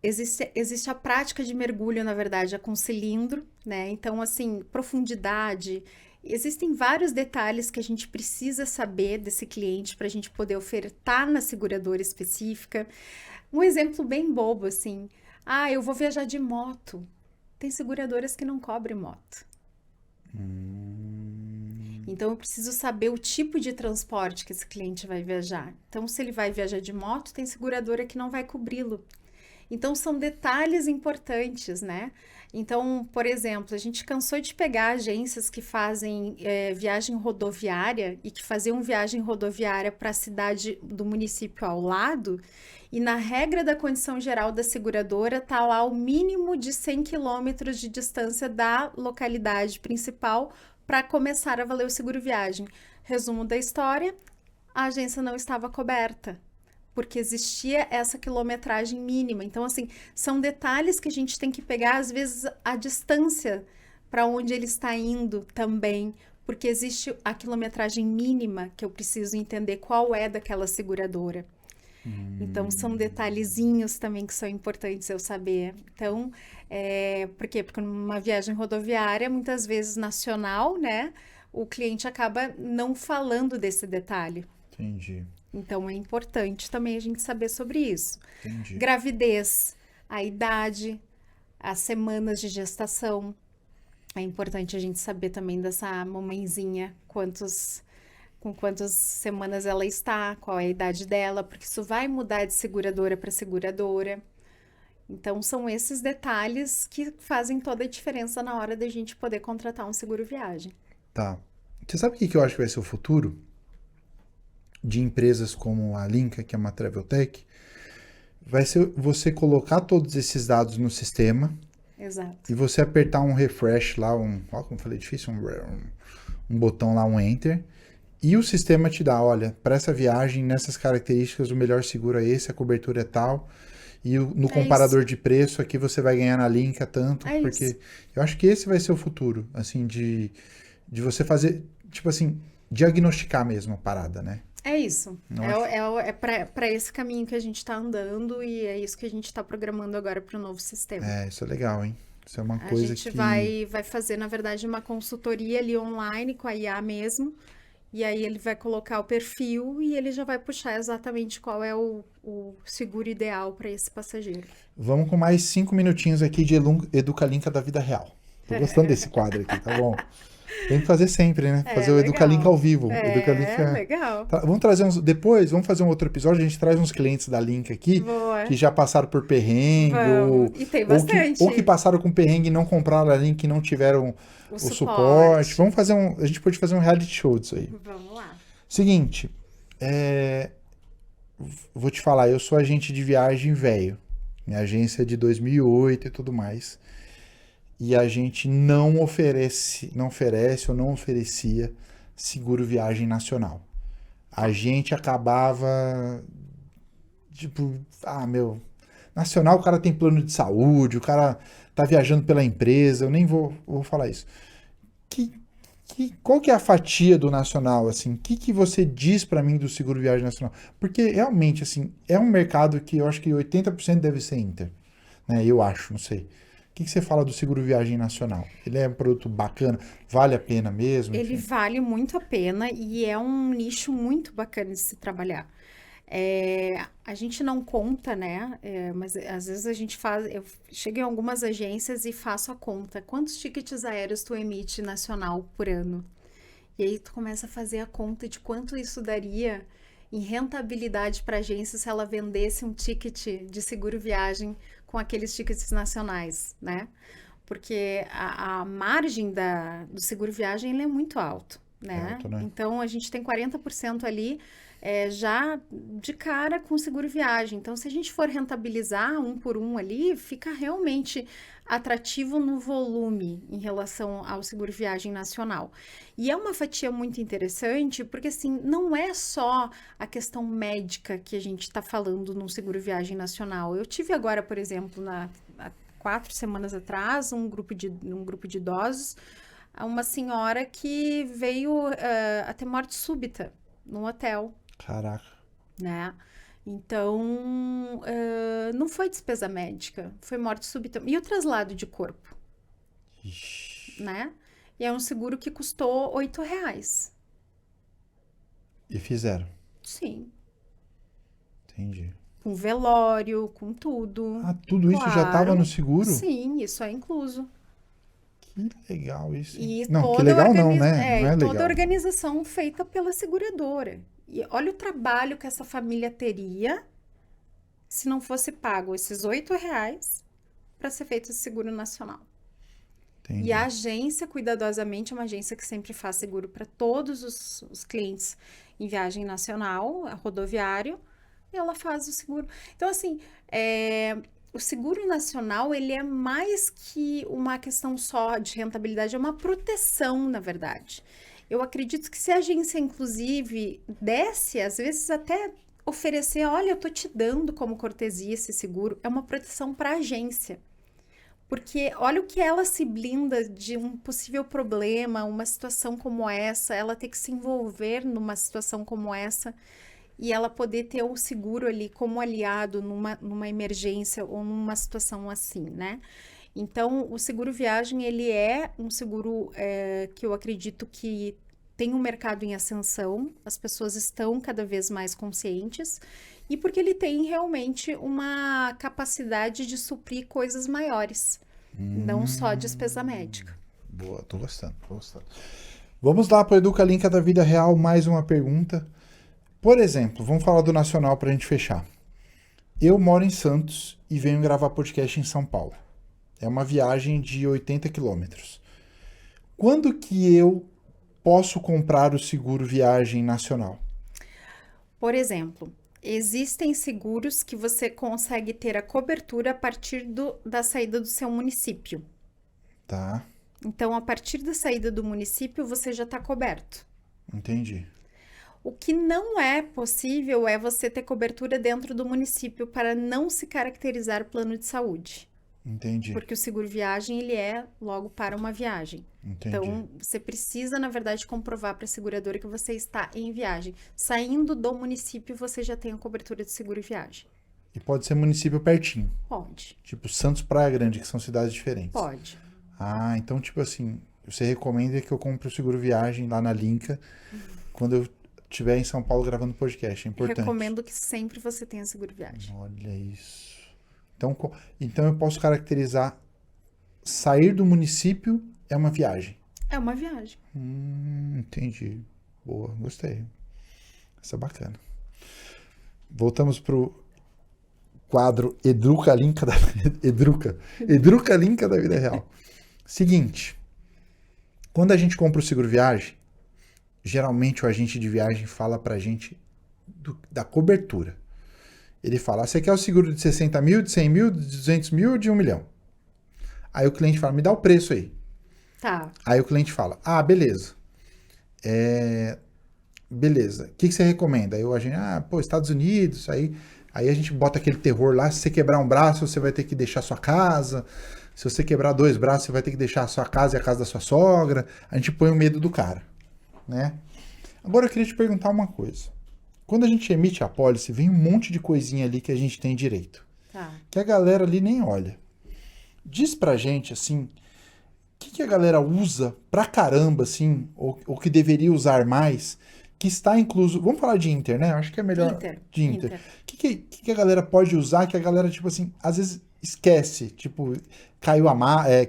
Existe a prática de mergulho, na verdade, é com cilindro, né? Então, assim, profundidade. Existem vários detalhes que a gente precisa saber desse cliente para a gente poder ofertar na seguradora específica. Um exemplo bem bobo, assim. Eu vou viajar de moto. Tem seguradoras que não cobrem moto. Então, eu preciso saber o tipo de transporte que esse cliente vai viajar. Então, se ele vai viajar de moto, tem seguradora que não vai cobri-lo. Então, são detalhes importantes, né? Então, por exemplo, a gente cansou de pegar agências que fazem viagem rodoviária e que faziam viagem rodoviária para a cidade do município ao lado, e na regra da condição geral da seguradora está lá o mínimo de 100 quilômetros de distância da localidade principal para começar a valer o seguro viagem. Resumo da história, a agência não estava coberta, porque existia essa quilometragem mínima. Então, assim, são detalhes que a gente tem que pegar, às vezes, a distância para onde ele está indo também, porque existe a quilometragem mínima que eu preciso entender qual é daquela seguradora. Então, são detalhezinhos também que são importantes eu saber. Então, por quê? Porque numa viagem rodoviária, muitas vezes nacional, né? O cliente acaba não falando desse detalhe. Entendi, Então, é importante também a gente saber sobre isso. entendi. Gravidez, a idade, as semanas de gestação. É importante a gente saber também dessa mamenzinha, com quantas semanas ela está, qual é a idade dela, porque isso vai mudar de seguradora para seguradora. Então, são esses detalhes que fazem toda a diferença na hora da gente poder contratar um seguro viagem. Tá. Você sabe o que eu acho que vai ser o futuro de empresas como a Linka, que é uma Travel Tech? Vai ser você colocar todos esses dados no sistema Exato. e você apertar um refresh lá, ó, como eu falei, difícil, um botão lá, um enter, e o sistema te dá, olha, para essa viagem, nessas características, o melhor seguro é esse, a cobertura é tal, e no comparador de preço aqui você vai ganhar na Linka tanto, porque eu acho que esse vai ser o futuro, assim, de você fazer, tipo assim, diagnosticar mesmo a parada, né? É isso. Não É para esse caminho que a gente está andando e é isso que a gente está programando agora para o novo sistema. Isso é legal, hein? Isso é uma A coisa gente que... vai fazer, na verdade, uma consultoria ali online com a IA mesmo. E aí ele vai colocar o perfil e ele já vai puxar exatamente qual é o seguro ideal para esse passageiro. Vamos com mais 5 minutinhos aqui de Educalinka da vida real. Tô gostando desse quadro aqui, tá bom? Tem que fazer sempre, né? Fazer o legal. Educalinka ao vivo. Legal. Vamos trazer depois, vamos fazer um outro eepisódio, a gente traz uns clientes da Link aqui, Boa. que já passaram por perrengue, E tem bastante. ou que passaram com perrengue e não compraram a Link e não tiveram o suporte. Vamos fazer a gente pode fazer um reality show disso aí. Vamos lá. Seguinte, vou te falar, eu sou agente de viagem velho. Minha agência é de 2008 e tudo mais. E a gente não oferece ou não oferecia seguro viagem nacional. A gente acabava, tipo, nacional o cara tem plano de saúde, o cara tá viajando pela empresa, eu nem vou falar isso. Qual que é a fatia do nacional, assim? O que você diz para mim do seguro viagem nacional? Porque realmente, assim, é um mercado que eu acho que 80% deve ser Inter, né? Eu acho, não sei. O que você fala do seguro viagem nacional? Ele é um produto bacana? Vale a pena mesmo? Ele vale muito a pena e é um nicho muito bacana de se trabalhar. A gente não conta, né? Mas às vezes a gente faz. Eu chego em algumas agências e faço a conta. Quantos tickets aéreos tu emite nacional por ano? E aí tu começa a fazer a conta de quanto isso daria em rentabilidade para a agência se ela vendesse um ticket de seguro viagem com aqueles tickets nacionais, né? Porque a margem do seguro viagem ele é muito alto, né? Alto, né? Então a gente tem 40% ali já de cara com seguro viagem. Então, se a gente for rentabilizar um por um ali, fica realmente atrativo no volume em relação ao seguro viagem nacional. E é uma fatia muito interessante, porque assim, não é só a questão médica que a gente está falando num seguro viagem nacional. Eu tive agora, por exemplo, há 4 semanas atrás, um grupo de idosos, uma senhora que veio a ter morte súbita num hotel. Caraca. Né? Então, não foi despesa médica, foi morte súbita. E o traslado de corpo, Ixi. né? E é um seguro que custou R$8. E fizeram. Sim. Entendi. Com velório, com tudo. Tudo isso já estava no seguro? Sim, isso é incluso. Que legal isso. E Não, que legal não, né? Não é toda legal. a organização feita pela seguradora. E olha o trabalho que essa família teria se não fosse pago esses R$8 para ser feito esse seguro nacional. Entendi. E a agência, cuidadosamente, é uma agência que sempre faz seguro para todos os clientes em viagem nacional, rodoviário, e ela faz o seguro. Então, assim, o seguro nacional, ele é mais que uma questão só de rentabilidade, é uma proteção, na verdade. Eu acredito que se a agência, inclusive, desse, às vezes até oferecer, olha, eu tô te dando como cortesia esse seguro, é uma proteção para a agência. Porque olha o que ela se blinda de um possível problema, uma situação como essa, ela ter que se envolver numa situação como essa e ela poder ter o seguro ali como aliado numa emergência ou numa situação assim, né? Então, o seguro viagem, ele é um seguro que eu acredito que tem um mercado em ascensão, as pessoas estão cada vez mais conscientes, e porque ele tem realmente uma capacidade de suprir coisas maiores, não só despesa médica. Boa, tô gostando, tô gostando. Vamos lá para o Educa Linka da vida real, mais uma pergunta. Por exemplo, vamos falar do Nacional para a gente fechar. Eu moro em Santos e venho gravar podcast em São Paulo. É uma viagem de 80 quilômetros. Quando que eu posso comprar o seguro viagem nacional? Por exemplo, existem seguros que você consegue ter a cobertura a partir da saída do seu município. Tá, Então, a partir da saída do município, você já está coberto. entendi. O que não é possível é você ter cobertura dentro do município para não se caracterizar plano de saúde. Entendi, Porque o seguro viagem, ele é logo para uma viagem. entendi. Então, você precisa, na verdade, comprovar para a seguradora que você está em viagem. Saindo do município, você já tem a cobertura de seguro viagem. E pode ser município pertinho, Pode, tipo Santos, Praia Grande, que são cidades diferentes. pode. Ah, então tipo assim, você recomenda que eu compre o seguro viagem lá na Linka quando eu estiver em São Paulo gravando podcast, é importante. Recomendo que sempre você tenha seguro viagem. Olha isso. Então eu posso caracterizar sair do município é uma viagem. É uma viagem. Entendi. Boa, gostei. Essa é bacana. Voltamos pro quadro Educa Linka da Educa Linka da vida real. Seguinte, quando a gente compra o seguro viagem, geralmente o agente de viagem fala pra gente da cobertura. Ele fala, você quer o seguro de 60 mil, de 100 mil, de 200 mil ou de 1 milhão? Aí o cliente fala, me dá o preço aí. Tá. Aí o cliente fala, beleza. Beleza. O que você recomenda? Aí o agente, Estados Unidos, aí a gente bota aquele terror lá, se você quebrar um braço, você vai ter que deixar sua casa. Se você quebrar 2 braços, você vai ter que deixar a sua casa e a casa da sua sogra. A gente põe o medo do cara, né? Agora eu queria te perguntar uma coisa. Quando a gente emite a apólice, vem um monte de coisinha ali que a gente tem direito. Tá. Que a galera ali nem olha. Diz pra gente, assim, o que a galera usa pra caramba, assim, ou que deveria usar mais, que está incluso... Vamos falar de Inter, né? Acho que é melhor de Inter. O que a galera pode usar que a galera, tipo assim, às vezes esquece, tipo,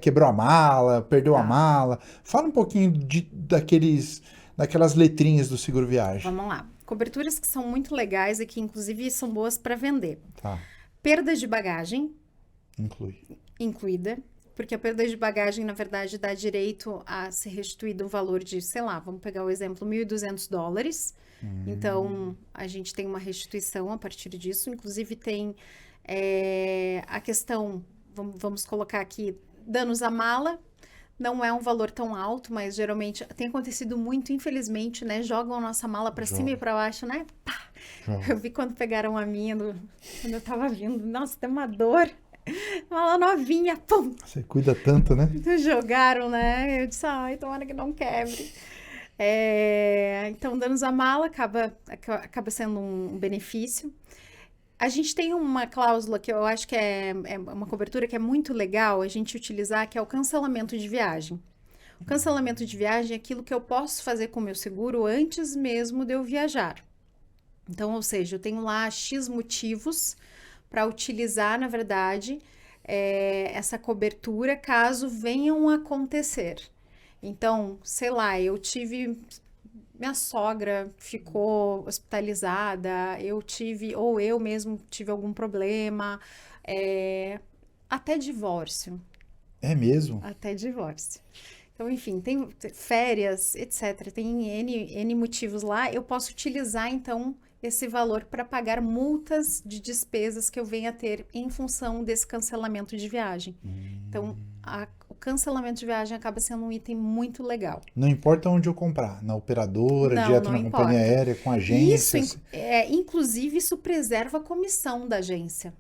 quebrou a mala, perdeu a mala. Fala um pouquinho daquelas letrinhas do seguro viagem. Vamos lá. Coberturas que são muito legais e que, inclusive, são boas para vender. Tá, Perda de bagagem inclui. incluída, porque a perda de bagagem, na verdade, dá direito a ser restituído um valor de, sei lá, vamos pegar o exemplo, $1.200. Então, a gente tem uma restituição a partir disso. Inclusive, tem a questão, vamos colocar aqui, danos à mala. Não é um valor tão alto, mas geralmente tem acontecido muito, infelizmente, né? Jogam a nossa mala para cima e para baixo, né? Pá! Eu vi quando pegaram a minha, quando eu tava vindo. Nossa, tem uma dor. Mala novinha, pum! Você cuida tanto, né? Jogaram, né? Eu disse, tomara que não quebre. Então, danos à mala acaba sendo um benefício. A gente tem uma cláusula que eu acho que é uma cobertura que é muito legal a gente utilizar, que é o cancelamento de viagem. O cancelamento de viagem é aquilo que eu posso fazer com o meu seguro antes mesmo de eu viajar. Então, ou seja, eu tenho lá X motivos para utilizar, na verdade, essa cobertura caso venham a acontecer. Então, sei lá, eu tive... Minha sogra ficou hospitalizada, ou eu mesmo tive algum problema, até divórcio. É mesmo? Até divórcio. Então, enfim, tem férias, etc. Tem N motivos lá. Eu posso utilizar, então, esse valor para pagar multas de despesas que eu venha a ter em função desse cancelamento de viagem. Então, o cancelamento de viagem acaba sendo um item muito legal. Não importa onde eu comprar, na operadora, direto na companhia aérea, com agência. Inclusive, isso preserva a comissão da agência.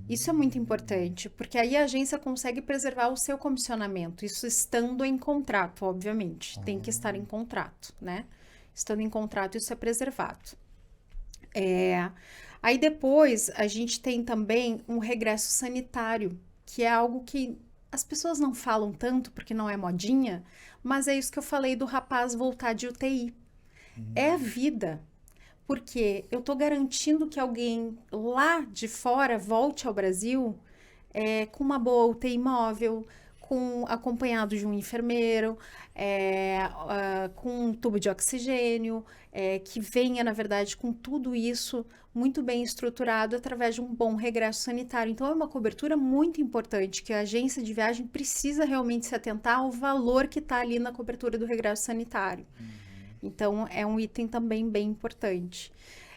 Isso é muito importante, porque aí a agência consegue preservar o seu comissionamento, isso estando em contrato, obviamente. Tem que estar em contrato, né? Estando em contrato, isso é preservado. Aí depois a gente tem também um regresso sanitário, que é algo que as pessoas não falam tanto porque não é modinha, mas é isso que eu falei do rapaz voltar de UTI. É a vida, porque eu estou garantindo que alguém lá de fora volte ao Brasil com uma boa UTI móvel, acompanhado de um enfermeiro, com um tubo de oxigênio, que venha, na verdade, com tudo isso muito bem estruturado através de um bom regresso sanitário. Então, é uma cobertura muito importante que a agência de viagem precisa realmente se atentar ao valor que está ali na cobertura do regresso sanitário. Então, é um item também bem importante.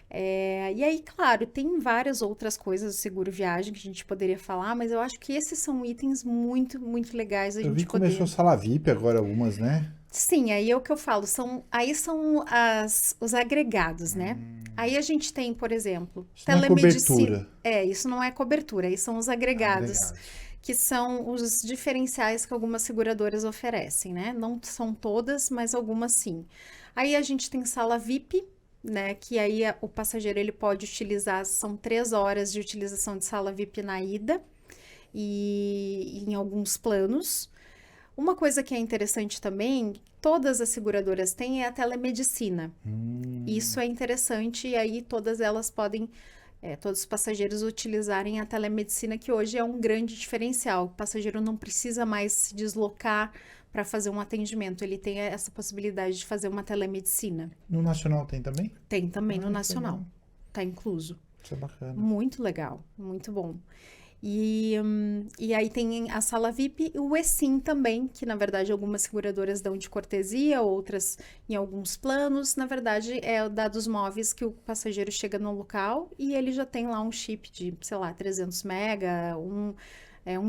E aí, claro, tem várias outras coisas do seguro viagem que a gente poderia falar, mas eu acho que esses são itens muito, muito legais a Eu vi gente que começou poder. sala VIP agora algumas, né? Sim, aí é o que eu falo, aí são os agregados, né? Aí a gente tem, por exemplo, Isso não é telemedicina. cobertura. Isso não é cobertura, aí são os agregados, Agregados. que são os diferenciais que algumas seguradoras oferecem, né? Não são todas, mas algumas sim. Aí a gente tem sala VIP, né? Que aí o passageiro ele pode utilizar, são 3 horas de utilização de sala VIP na ida e em alguns planos. Uma coisa que é interessante também, todas as seguradoras têm é a telemedicina. Isso é interessante e aí todas elas podem, todos os passageiros utilizarem a telemedicina, que hoje é um grande diferencial. O passageiro não precisa mais se deslocar para fazer um atendimento, ele tem essa possibilidade de fazer uma telemedicina. No Nacional tem também? Tem também no Que Nacional, legal. tá incluso. Isso é bacana. Muito legal, muito bom. E aí tem a sala VIP e o eSIM também, que na verdade algumas seguradoras dão de cortesia, outras em alguns planos. Na verdade, é o dados móveis que o passageiro chega no local e ele já tem lá um chip de, sei lá, 300 mega, 1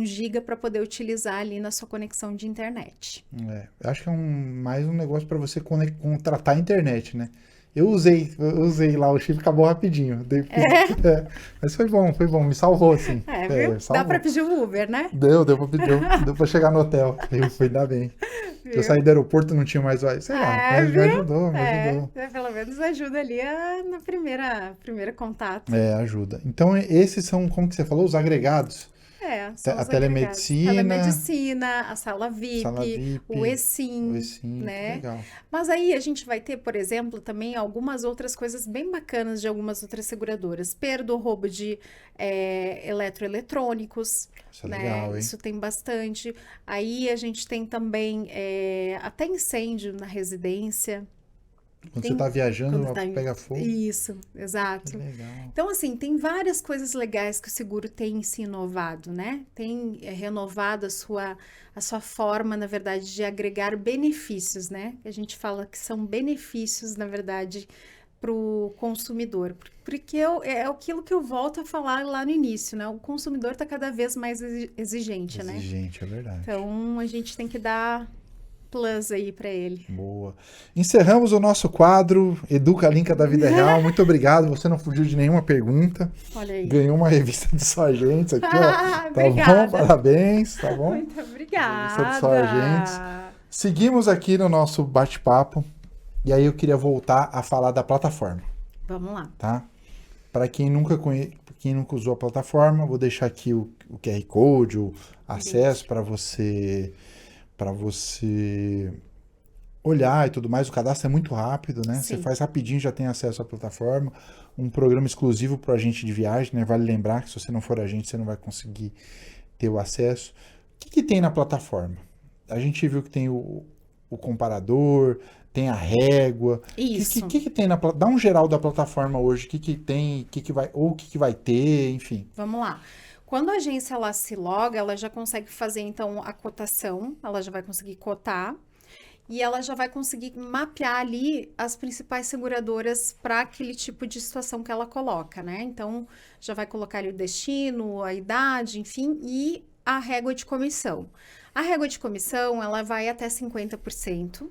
giga para poder utilizar ali na sua conexão de internet. Eu acho que é mais um negócio para você contratar a internet, né? Eu usei lá o chip, acabou rapidinho. Mas foi bom, me salvou, assim. Viu? Dá Salvou. para pedir o Uber, né? Deu pra chegar no hotel. Foi ainda bem. Eu saí do aeroporto, não tinha mais, sei lá, mas me viu? ajudou. Pelo menos ajuda ali na primeira contato. Ajuda. Então, esses são, como que você falou, os agregados? São A os agregados. telemedicina, Telemedicina, a sala VIP, o o eSIM, eSIM, né? legal. Mas aí a gente vai ter, por exemplo, também algumas outras coisas bem bacanas de algumas outras seguradoras. Perda ou roubo de eletroeletrônicos, Isso é né? legal, hein? Isso tem bastante. Aí a gente tem também até incêndio na residência. Quando você tá viajando, Quando tá pega fogo. Isso, Que exato. legal. Então, assim, tem várias coisas legais que o seguro tem se inovado, né? Tem renovado a sua forma, na verdade, de agregar benefícios, né? A gente fala que são benefícios, na verdade, para o consumidor. Porque é aquilo que eu volto a falar lá no início, né? O consumidor está cada vez mais exigente, né? Exigente, é verdade. Então, a gente tem que dar plus aí para ele. Boa. Encerramos o nosso quadro Educa Linka da Vida Real. Muito obrigado. Você não fugiu de nenhuma pergunta. Olha aí. Ganhou uma revista de só agentes aqui, ó. Tá Obrigada. bom? Parabéns, tá bom? Muito obrigada. Revista de só agentes. Seguimos aqui no nosso bate-papo. E aí eu queria voltar a falar da plataforma, Vamos lá. tá? Para quem nunca usou a plataforma, vou deixar aqui o QR Code, o acesso para você olhar e tudo mais. O cadastro é muito rápido, né? Sim. Você faz rapidinho, já tem acesso à plataforma. Um programa exclusivo para o agente de viagem, né? Vale lembrar que se você não for agente, você não vai conseguir ter o acesso. O que tem na plataforma? A gente viu que tem o comparador, tem a régua. Isso. O que tem dá um geral da plataforma hoje, o que tem, o que vai ter, enfim. Vamos lá. Quando a agência ela se loga, ela já consegue fazer então a cotação, ela já vai conseguir cotar e ela já vai conseguir mapear ali as principais seguradoras para aquele tipo de situação que ela coloca, né? Então já vai colocar ali o destino, a idade, enfim, e a régua de comissão. A régua de comissão ela vai até 50%.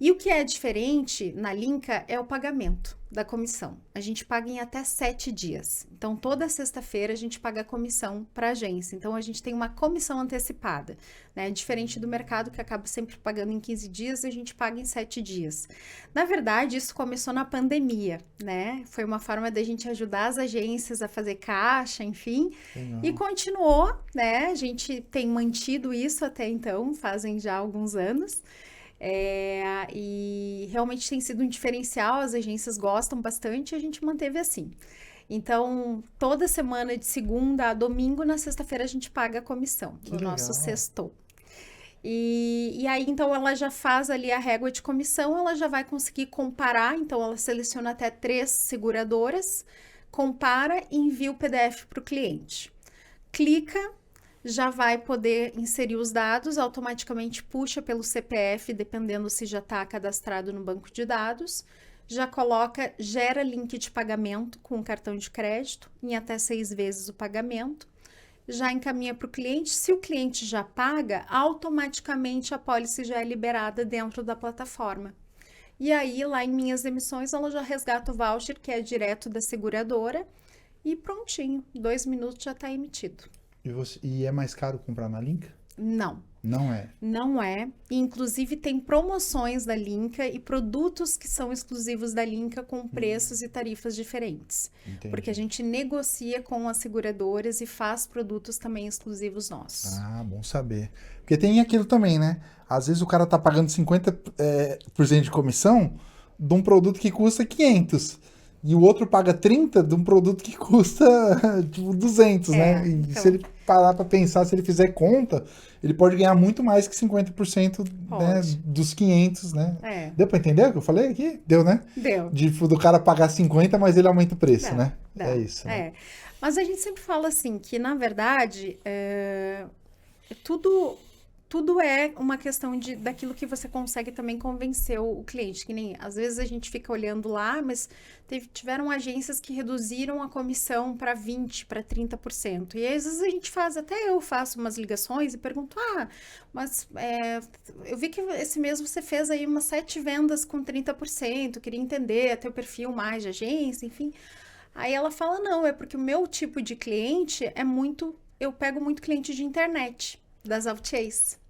E o que é diferente na Linka é o pagamento da comissão. A gente paga em até 7 dias. Então, toda sexta-feira a gente paga a comissão para a agência. Então, a gente tem uma comissão antecipada, né? Diferente do mercado que acaba sempre pagando em 15 dias, a gente paga em 7 dias. Na verdade, isso começou na pandemia, né? Foi uma forma da gente ajudar as agências a fazer caixa, enfim. Legal. E continuou, né? A gente tem mantido isso até então, fazem já alguns anos. E realmente tem sido um diferencial, as agências gostam bastante e a gente manteve assim. Então, toda semana, de segunda a domingo, na sexta-feira, a gente paga a comissão Que do legal. nosso sextou. E aí, então, ela já faz ali a régua de comissão, ela já vai conseguir comparar. Então, ela seleciona até 3 seguradoras, compara e envia o PDF para o cliente. Clica, já vai poder inserir os dados, automaticamente puxa pelo CPF, dependendo se já está cadastrado no banco de dados, já coloca, gera link de pagamento com o cartão de crédito, em até 6 vezes o pagamento, já encaminha para o cliente. Se o cliente já paga, automaticamente a pólice já é liberada dentro da plataforma. E aí, lá em Minhas Emissões, ela já resgata o voucher, que é direto da seguradora, e prontinho, 2 minutos já está emitido. E é mais caro comprar na Linka? Não. Não é. Não é. E, inclusive, tem promoções da Linka e produtos que são exclusivos da Linka com preços e tarifas diferentes. Entendi. Porque a gente negocia com as seguradoras e faz produtos também exclusivos nossos. Ah, bom saber. Porque tem aquilo também, né? Às vezes o cara tá pagando 50% de comissão de um produto que custa 500. E o outro paga 30 de um produto que custa, tipo, 200, né? E então. se ele parar pra pensar, se ele fizer conta, ele pode ganhar muito mais que 50%, né, dos 500, né? Deu pra entender o que eu falei aqui? Deu, né? Deu. Do cara pagar 50, mas ele aumenta o preço, né? Dá. É isso. Né? Mas a gente sempre fala assim, que na verdade, tudo é uma questão daquilo que você consegue também convencer o cliente, que nem às vezes a gente fica olhando lá, mas tiveram agências que reduziram a comissão para 20%, para 30%. E às vezes a gente eu faço umas ligações e pergunto, mas eu vi que esse mês você fez aí umas 7 vendas com 30%, queria entender teu perfil mais de agência, enfim. Aí ela fala, não, é porque o meu tipo de cliente eu pego muito cliente de internet, das Outchase.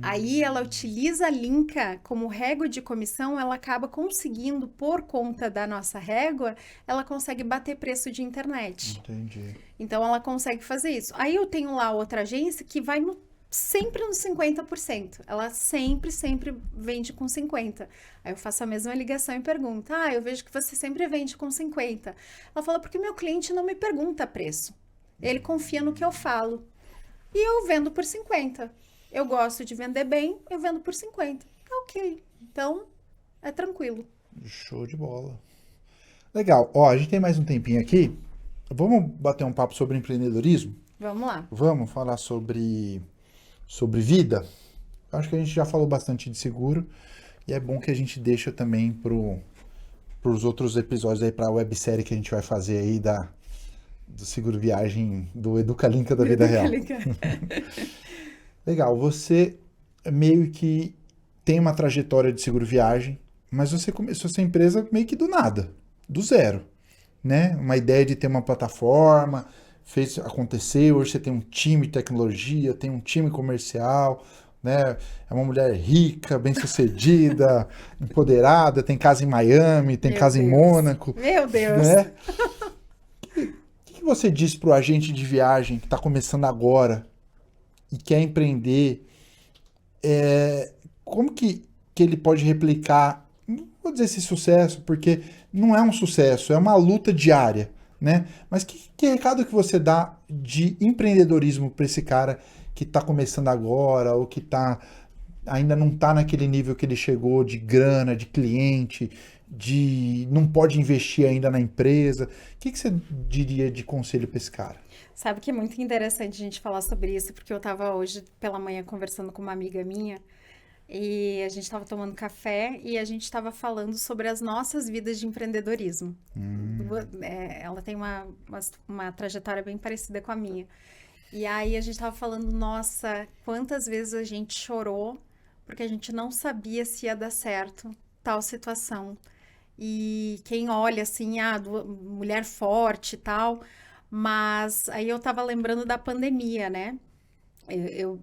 Aí ela utiliza a Linka como régua de comissão, ela acaba conseguindo, por conta da nossa régua, ela consegue bater preço de internet. Entendi. Então ela consegue fazer isso. Aí eu tenho lá outra agência que vai sempre nos 50%. Ela sempre vende com 50%. Aí eu faço a mesma ligação e pergunto, eu vejo que você sempre vende com 50%. Ela fala, porque o meu cliente não me pergunta preço. Ele confia no que eu falo. E eu vendo por 50. Eu gosto de vender bem, eu vendo por 50. Ok. Então, é tranquilo. Show de bola. Legal. Ó, a gente tem mais um tempinho aqui. Vamos bater um papo sobre empreendedorismo? Vamos lá. Vamos falar sobre vida? Acho que a gente já falou bastante de seguro. E é bom que a gente deixa também pros outros episódios aí, pra websérie que a gente vai fazer aí do Seguro Viagem, do Educalinka da vida real. Legal, você meio que tem uma trajetória de seguro viagem, mas você começou essa empresa meio que do nada, do zero, né? Uma ideia de ter uma plataforma, fez acontecer, hoje você tem um time de tecnologia, tem um time comercial, né? É uma mulher rica, bem-sucedida, empoderada, tem casa em Miami, tem casa em Mônaco. Meu Deus! Né? O que você diz para o agente de viagem que está começando agora e quer empreender? Como que ele pode replicar, não vou dizer esse sucesso, porque não é um sucesso, é uma luta diária, né? Mas que recado que você dá de empreendedorismo para esse cara que está começando agora ou que ainda não está naquele nível que ele chegou de grana, de cliente, não pode investir ainda na empresa? O que você diria de conselho para esse cara? Sabe que é muito interessante a gente falar sobre isso, porque eu estava hoje pela manhã conversando com uma amiga minha e a gente estava tomando café e a gente estava falando sobre as nossas vidas de empreendedorismo. Ela tem uma trajetória bem parecida com a minha. E aí a gente estava falando, nossa, quantas vezes a gente chorou porque a gente não sabia se ia dar certo tal situação. E quem olha assim, mulher forte e tal, mas aí eu tava lembrando da pandemia, né? Eu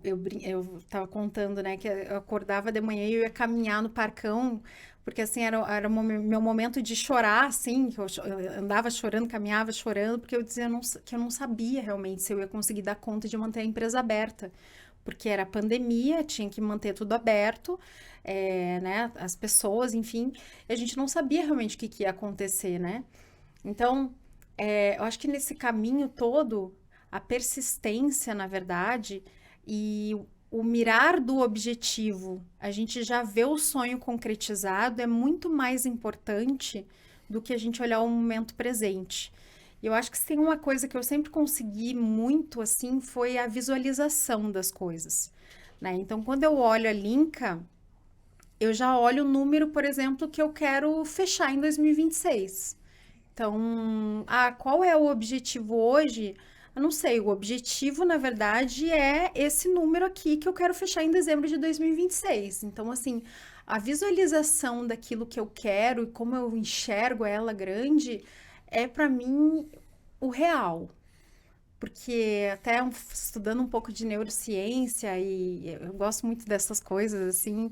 tava contando, né, que eu acordava de manhã e eu ia caminhar no parcão, porque assim, era meu momento de chorar, assim, que eu andava chorando, caminhava chorando, porque eu dizia que eu não sabia realmente se eu ia conseguir dar conta de manter a empresa aberta, porque era pandemia, tinha que manter tudo aberto, né, as pessoas, enfim, e a gente não sabia realmente o que ia acontecer, né? Então, eu acho que nesse caminho todo, a persistência, na verdade, e o mirar do objetivo, a gente já vê o sonho concretizado, é muito mais importante do que a gente olhar o momento presente. E eu acho que se tem uma coisa que eu sempre consegui muito, assim, foi a visualização das coisas, né? Então, quando eu olho a Linka, eu já olho o número, por exemplo, que eu quero fechar em 2026. Então, qual é o objetivo hoje? Eu não sei, o objetivo, na verdade, é esse número aqui que eu quero fechar em dezembro de 2026. Então, assim, a visualização daquilo que eu quero e como eu enxergo ela grande é, para mim, o real. Porque até estudando um pouco de neurociência e eu gosto muito dessas coisas, assim,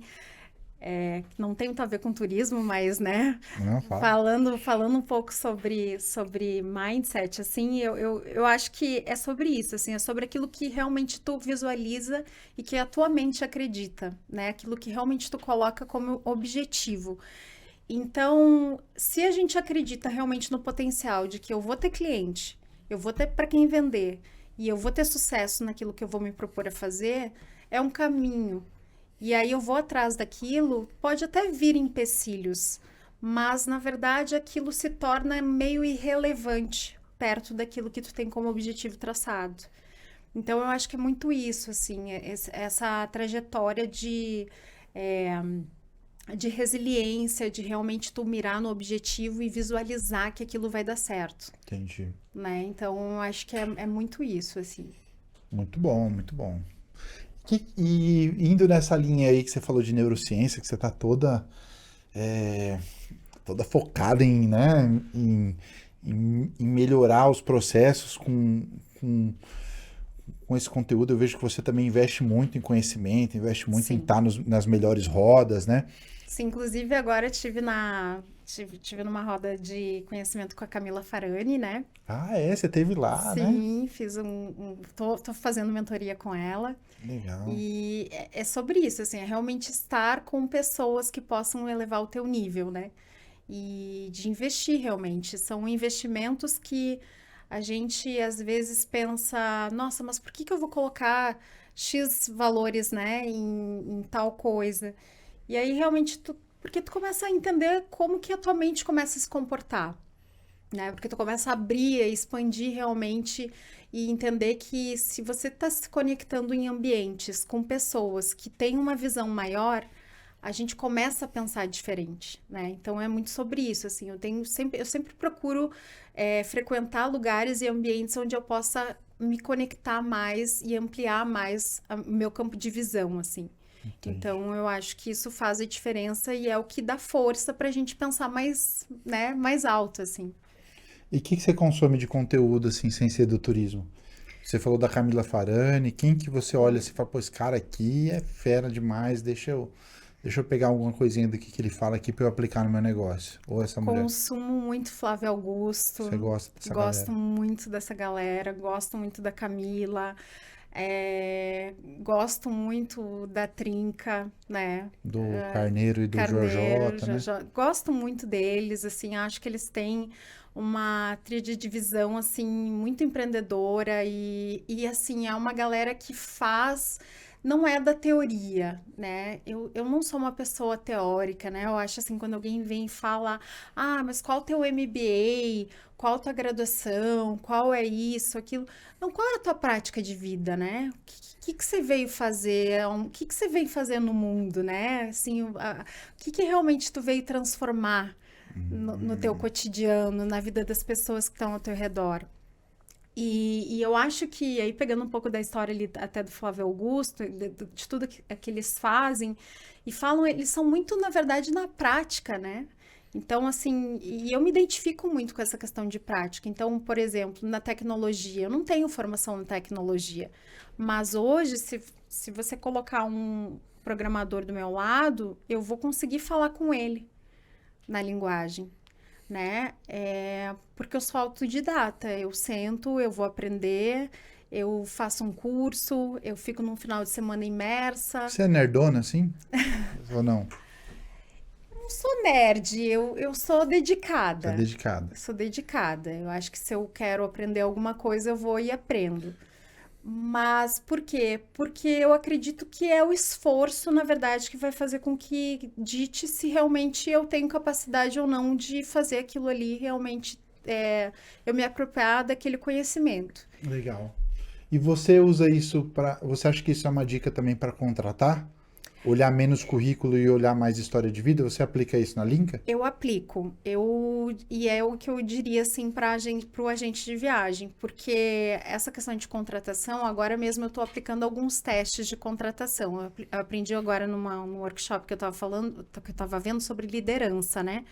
que não tem muito a ver com turismo, mas, né, Não, fala. falando um pouco sobre mindset, assim, eu acho que é sobre isso, assim, é sobre aquilo que realmente tu visualiza e que a tua mente acredita, né, aquilo que realmente tu coloca como objetivo. Então, se a gente acredita realmente no potencial de que eu vou ter cliente, eu vou ter para quem vender e eu vou ter sucesso naquilo que eu vou me propor a fazer, é um caminho. E aí eu vou atrás daquilo, pode até vir empecilhos, mas na verdade aquilo se torna meio irrelevante perto daquilo que tu tem como objetivo traçado. Então eu acho que é muito isso, assim, essa trajetória de resiliência, de realmente tu mirar no objetivo e visualizar que aquilo vai dar certo, Entendi. né? Então eu acho que é muito isso, assim. Muito bom, muito bom. E indo nessa linha aí que você falou de neurociência, que você tá é, toda focada em, né, em melhorar os processos com, com esse conteúdo, eu vejo que você também investe muito em conhecimento, investe muito em Sim. estar nas melhores rodas, né? Sim, inclusive agora tive numa roda de conhecimento com a Camila Farani, né? Ah, é, você teve lá, né? Sim, tô fazendo mentoria com ela. Legal. E é sobre isso, assim, é realmente estar com pessoas que possam elevar o teu nível, né? E de investir realmente. São investimentos que a gente às vezes pensa, nossa, mas por que eu vou colocar X valores, né, em tal coisa? E aí realmente porque tu começa a entender como que a tua mente começa a se comportar, né? Porque tu começa a abrir, a expandir realmente e entender que se você está se conectando em ambientes com pessoas que têm uma visão maior, a gente começa a pensar diferente, né? Então é muito sobre isso, assim. Eu sempre procuro frequentar lugares e ambientes onde eu possa me conectar mais e ampliar mais o meu campo de visão, assim. Entendi. Então eu acho que isso faz a diferença e é o que dá força para a gente pensar mais, né, mais alto, assim. E o que você consome de conteúdo, assim, sem ser do turismo? Você falou da Camila Farani, quem que você olha assim e fala, pô, esse cara aqui é fera demais, deixa eu pegar alguma coisinha daqui que ele fala aqui pra eu aplicar no meu negócio. Ou essa mulher. Consumo muito Flávio Você Augusto, gosta dessa gosto galera? muito dessa galera, gosto muito da Camila, gosto muito da Trinca, né? Do Carneiro e do Carneiro, Jorjota, né? gosto muito deles, assim, acho que eles têm uma tríade de visão, assim, muito empreendedora e assim, é uma galera que faz, não é da teoria, né? Eu não sou uma pessoa teórica, né? Eu acho assim, quando alguém vem e fala, mas qual o teu MBA? Qual a tua graduação? Qual é isso, aquilo? Não, qual é a tua prática de vida, né? O que você veio fazer? O que você veio fazer no mundo, né? Assim, o que realmente tu veio transformar no teu cotidiano, na vida das pessoas que estão ao teu redor? E eu acho que, aí pegando um pouco da história ali, até do Flávio Augusto, de tudo que eles fazem, e falam, eles são muito, na verdade, na prática, né? Então, assim, e eu me identifico muito com essa questão de prática. Então, por exemplo, na tecnologia, eu não tenho formação em tecnologia, mas hoje, se você colocar um programador do meu lado, eu vou conseguir falar com ele na linguagem, né? Porque eu sou autodidata, eu sento, eu vou aprender, eu faço um curso, eu fico num final de semana imersa. Você é nerdona, assim? Ou não? Não sou nerd, eu sou Você é dedicada. dedicada. Eu sou dedicada. Eu acho que se eu quero aprender alguma coisa, eu vou e aprendo. Mas por quê? Porque eu acredito que é o esforço, na verdade, que vai fazer com que dite se realmente eu tenho capacidade ou não de fazer aquilo ali realmente, eu me apropriar daquele conhecimento. Legal. E você usa isso para. Você acha que isso é uma dica também para contratar? Olhar menos currículo e olhar mais história de vida? Você aplica isso na Linka? Eu aplico, e é o que eu diria assim para o agente de viagem, porque essa questão de contratação, agora mesmo eu estou aplicando alguns testes de contratação. Eu aprendi agora num workshop que eu estava falando, que eu estava vendo sobre liderança, né?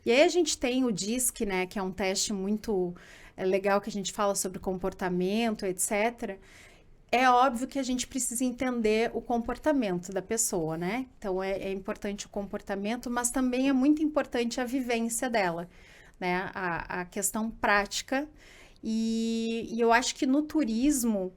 E aí a gente tem o DISC, né, que é um teste muito legal que a gente fala sobre comportamento, etc. É óbvio que a gente precisa entender o comportamento da pessoa, né? Então é importante o comportamento, mas também é muito importante a vivência dela, né? A questão prática. E eu acho que no turismo,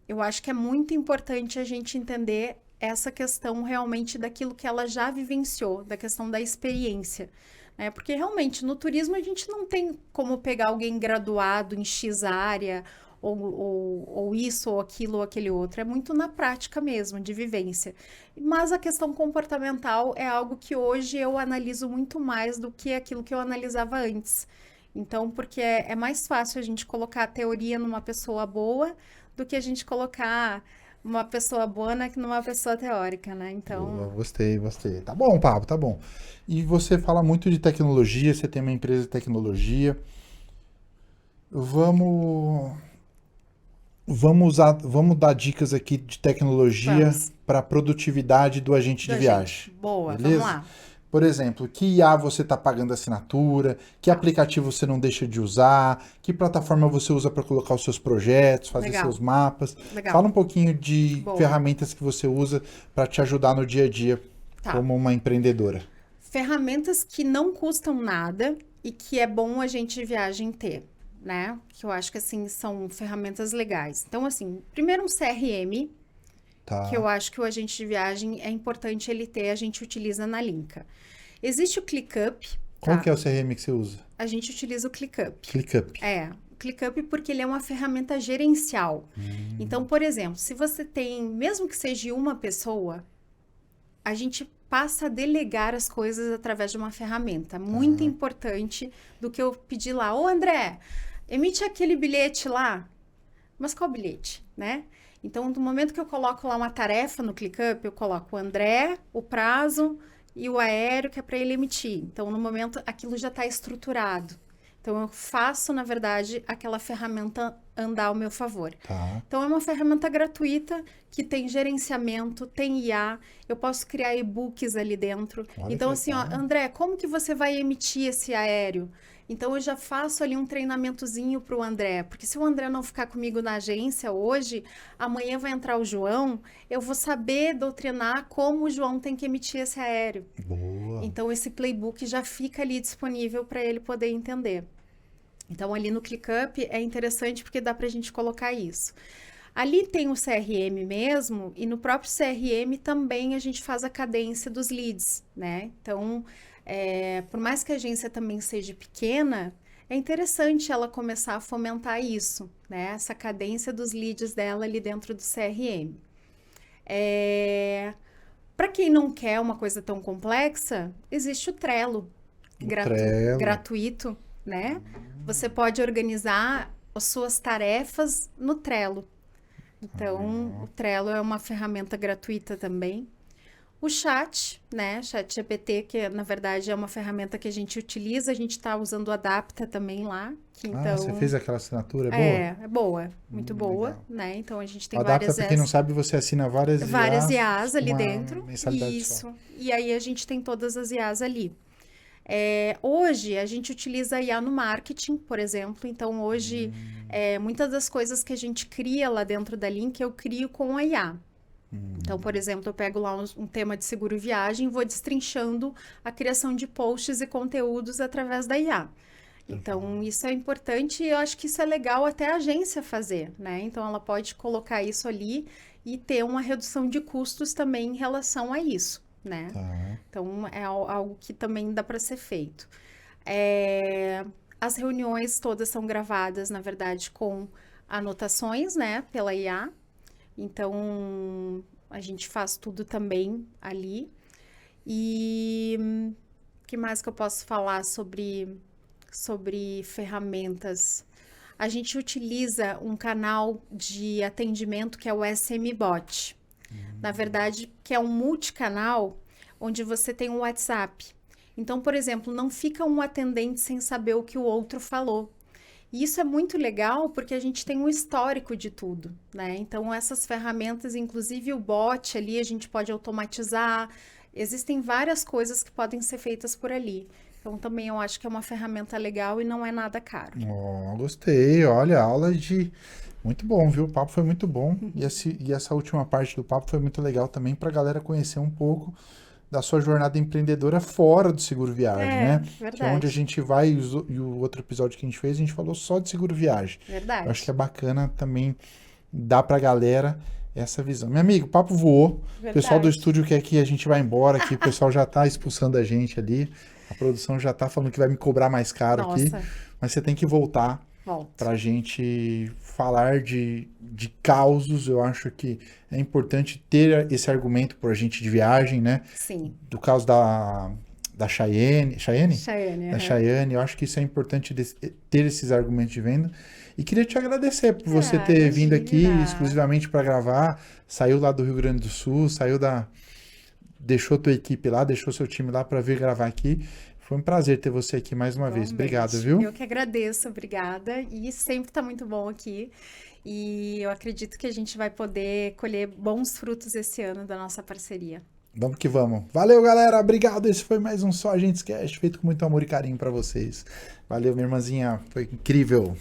eu acho que é muito importante a gente entender essa questão realmente daquilo que ela já vivenciou, da questão da experiência. Né? Porque realmente no turismo a gente não tem como pegar alguém graduado em X área ou isso, ou aquilo, ou aquele outro. É muito na prática mesmo, de vivência. Mas a questão comportamental é algo que hoje eu analiso muito mais do que aquilo que eu analisava antes. Então, porque é mais fácil a gente colocar a teoria numa pessoa boa do que a gente colocar uma pessoa boa numa pessoa teórica, né? Boa, Então, gostei, gostei. Tá bom, Pablo, tá bom. E você fala muito de tecnologia, você tem uma empresa de tecnologia. Vamos, vamos dar dicas aqui de tecnologia vamos. para produtividade do agente de Da gente. viagem. Boa, vamos Beleza? lá. Por exemplo, que IA você está pagando assinatura, que Tá, aplicativo você não deixa de usar, que plataforma você usa para colocar os seus projetos, fazer seus legal, mapas. Fala legal. um pouquinho de Boa. ferramentas que você usa para te ajudar no dia a dia Tá. como uma empreendedora. Ferramentas que não custam nada e que é bom a gente de viagem ter, né? Que eu acho que assim são ferramentas legais. Então, assim, primeiro um CRM, que eu Tá. acho que o agente de viagem é importante ele ter, a gente utiliza na Linka. Existe o ClickUp, Qual tá? que é o CRM que você usa? A gente utiliza o ClickUp. ClickUp. O ClickUp porque ele é uma ferramenta gerencial. Então, por exemplo, se você tem, mesmo que seja uma pessoa, a gente passa a delegar as coisas através de uma ferramenta. Muito Tá. importante do que eu pedir lá. Ô, André, emite aquele bilhete lá. Mas qual bilhete, né? Então, no momento que eu coloco lá uma tarefa no ClickUp, eu coloco o André, o prazo e o aéreo que é para ele emitir. Então, no momento, aquilo já está estruturado. Então, eu faço, na verdade, aquela ferramenta andar ao meu favor. Tá. Então, é uma ferramenta gratuita que tem gerenciamento, tem IA, eu posso criar e-books ali dentro. Olha Então, que assim, ó, legal. André, como que você vai emitir esse aéreo? Então, eu já faço ali um treinamentozinho para o André, porque se o André não ficar comigo na agência hoje, amanhã vai entrar o João, eu vou saber doutrinar como o João tem que emitir esse aéreo. Boa. Então, esse playbook já fica ali disponível para ele poder entender. Então, ali no ClickUp é interessante porque dá para a gente colocar isso. Ali tem o CRM mesmo, e no próprio CRM também a gente faz a cadência dos leads, né? Então, por mais que a agência também seja pequena, é interessante ela começar a fomentar isso, né? Essa cadência dos leads dela ali dentro do CRM. Para quem não quer uma coisa tão complexa, existe o Trello, O Trello. gratuito, né? Você pode organizar as suas tarefas no Trello. Então, o Trello é uma ferramenta gratuita também. O chat, né? Chat GPT, que na verdade é uma ferramenta que a gente utiliza, a gente está usando o Adapta também lá, que Ah, você então fez aquela assinatura, é boa? é boa, muito boa, Legal. né? Então a gente O tem Adapta, várias pra quem não sabe, você assina várias várias IAs com ali uma dentro. mensalidade só. Isso. E aí a gente tem todas as IAs ali. Hoje a gente utiliza a IA no marketing, por exemplo. Então hoje muitas das coisas que a gente cria lá dentro da Link eu crio com a IA. Então, por exemplo, eu pego lá um tema de seguro viagem e vou destrinchando a criação de posts e conteúdos através da IA. Então, isso é importante e eu acho que isso é legal até a agência fazer, né? Então, ela pode colocar isso ali e ter uma redução de custos também em relação a isso, né? Tá. Então, é algo que também dá para ser feito. As reuniões todas são gravadas, na verdade, com anotações, né, pela IA. Então, a gente faz tudo também ali. E o que mais que eu posso falar sobre ferramentas? A gente utiliza um canal de atendimento que é o SMBot. Na verdade, que é um multicanal onde você tem um WhatsApp. Então, por exemplo, não fica um atendente sem saber o que o outro falou. E isso é muito legal porque a gente tem um histórico de tudo, né? Então, essas ferramentas, inclusive o bot ali, a gente pode automatizar. Existem várias coisas que podem ser feitas por ali. Então, também eu acho que é uma ferramenta legal e não é nada caro. Ó, gostei. Olha, aula de... Muito bom, viu? O papo foi muito bom. E essa última parte do papo foi muito legal também para a galera conhecer um pouco da sua jornada empreendedora fora do seguro viagem, né? Que é onde a Verdade. gente vai, e o outro episódio que a gente fez, a gente falou só de seguro viagem. Eu acho que é Verdade. bacana também dar pra galera essa visão. Meu amigo, o papo voou. O pessoal do Verdade. estúdio quer que a gente vá embora aqui, o pessoal já tá expulsando a gente ali. A produção já tá falando que vai me cobrar mais caro aqui, Nossa, mas você tem que voltar volto. para a gente falar de causos. Eu acho que é importante ter esse argumento para a gente de viagem, né? Sim. Do caso da Cheyenne, Cheyenne? Chayane, Da aham. Cheyenne, eu acho que isso é importante ter esses argumentos de venda. E queria te agradecer por você Ah, ter vindo aqui imagina. exclusivamente para gravar, saiu lá do Rio Grande do Sul, deixou tua equipe lá, deixou seu time lá para vir gravar aqui. Foi um prazer ter você aqui mais uma vez. Obrigado, Igualmente. viu? Eu que agradeço, obrigada. E sempre está muito bom aqui. E eu acredito que a gente vai poder colher bons frutos esse ano da nossa parceria. Vamos que vamos. Valeu, galera. Obrigado. Esse foi mais um Só Agentes Cast, feito com muito amor e carinho para vocês. Valeu, minha irmãzinha. Foi incrível.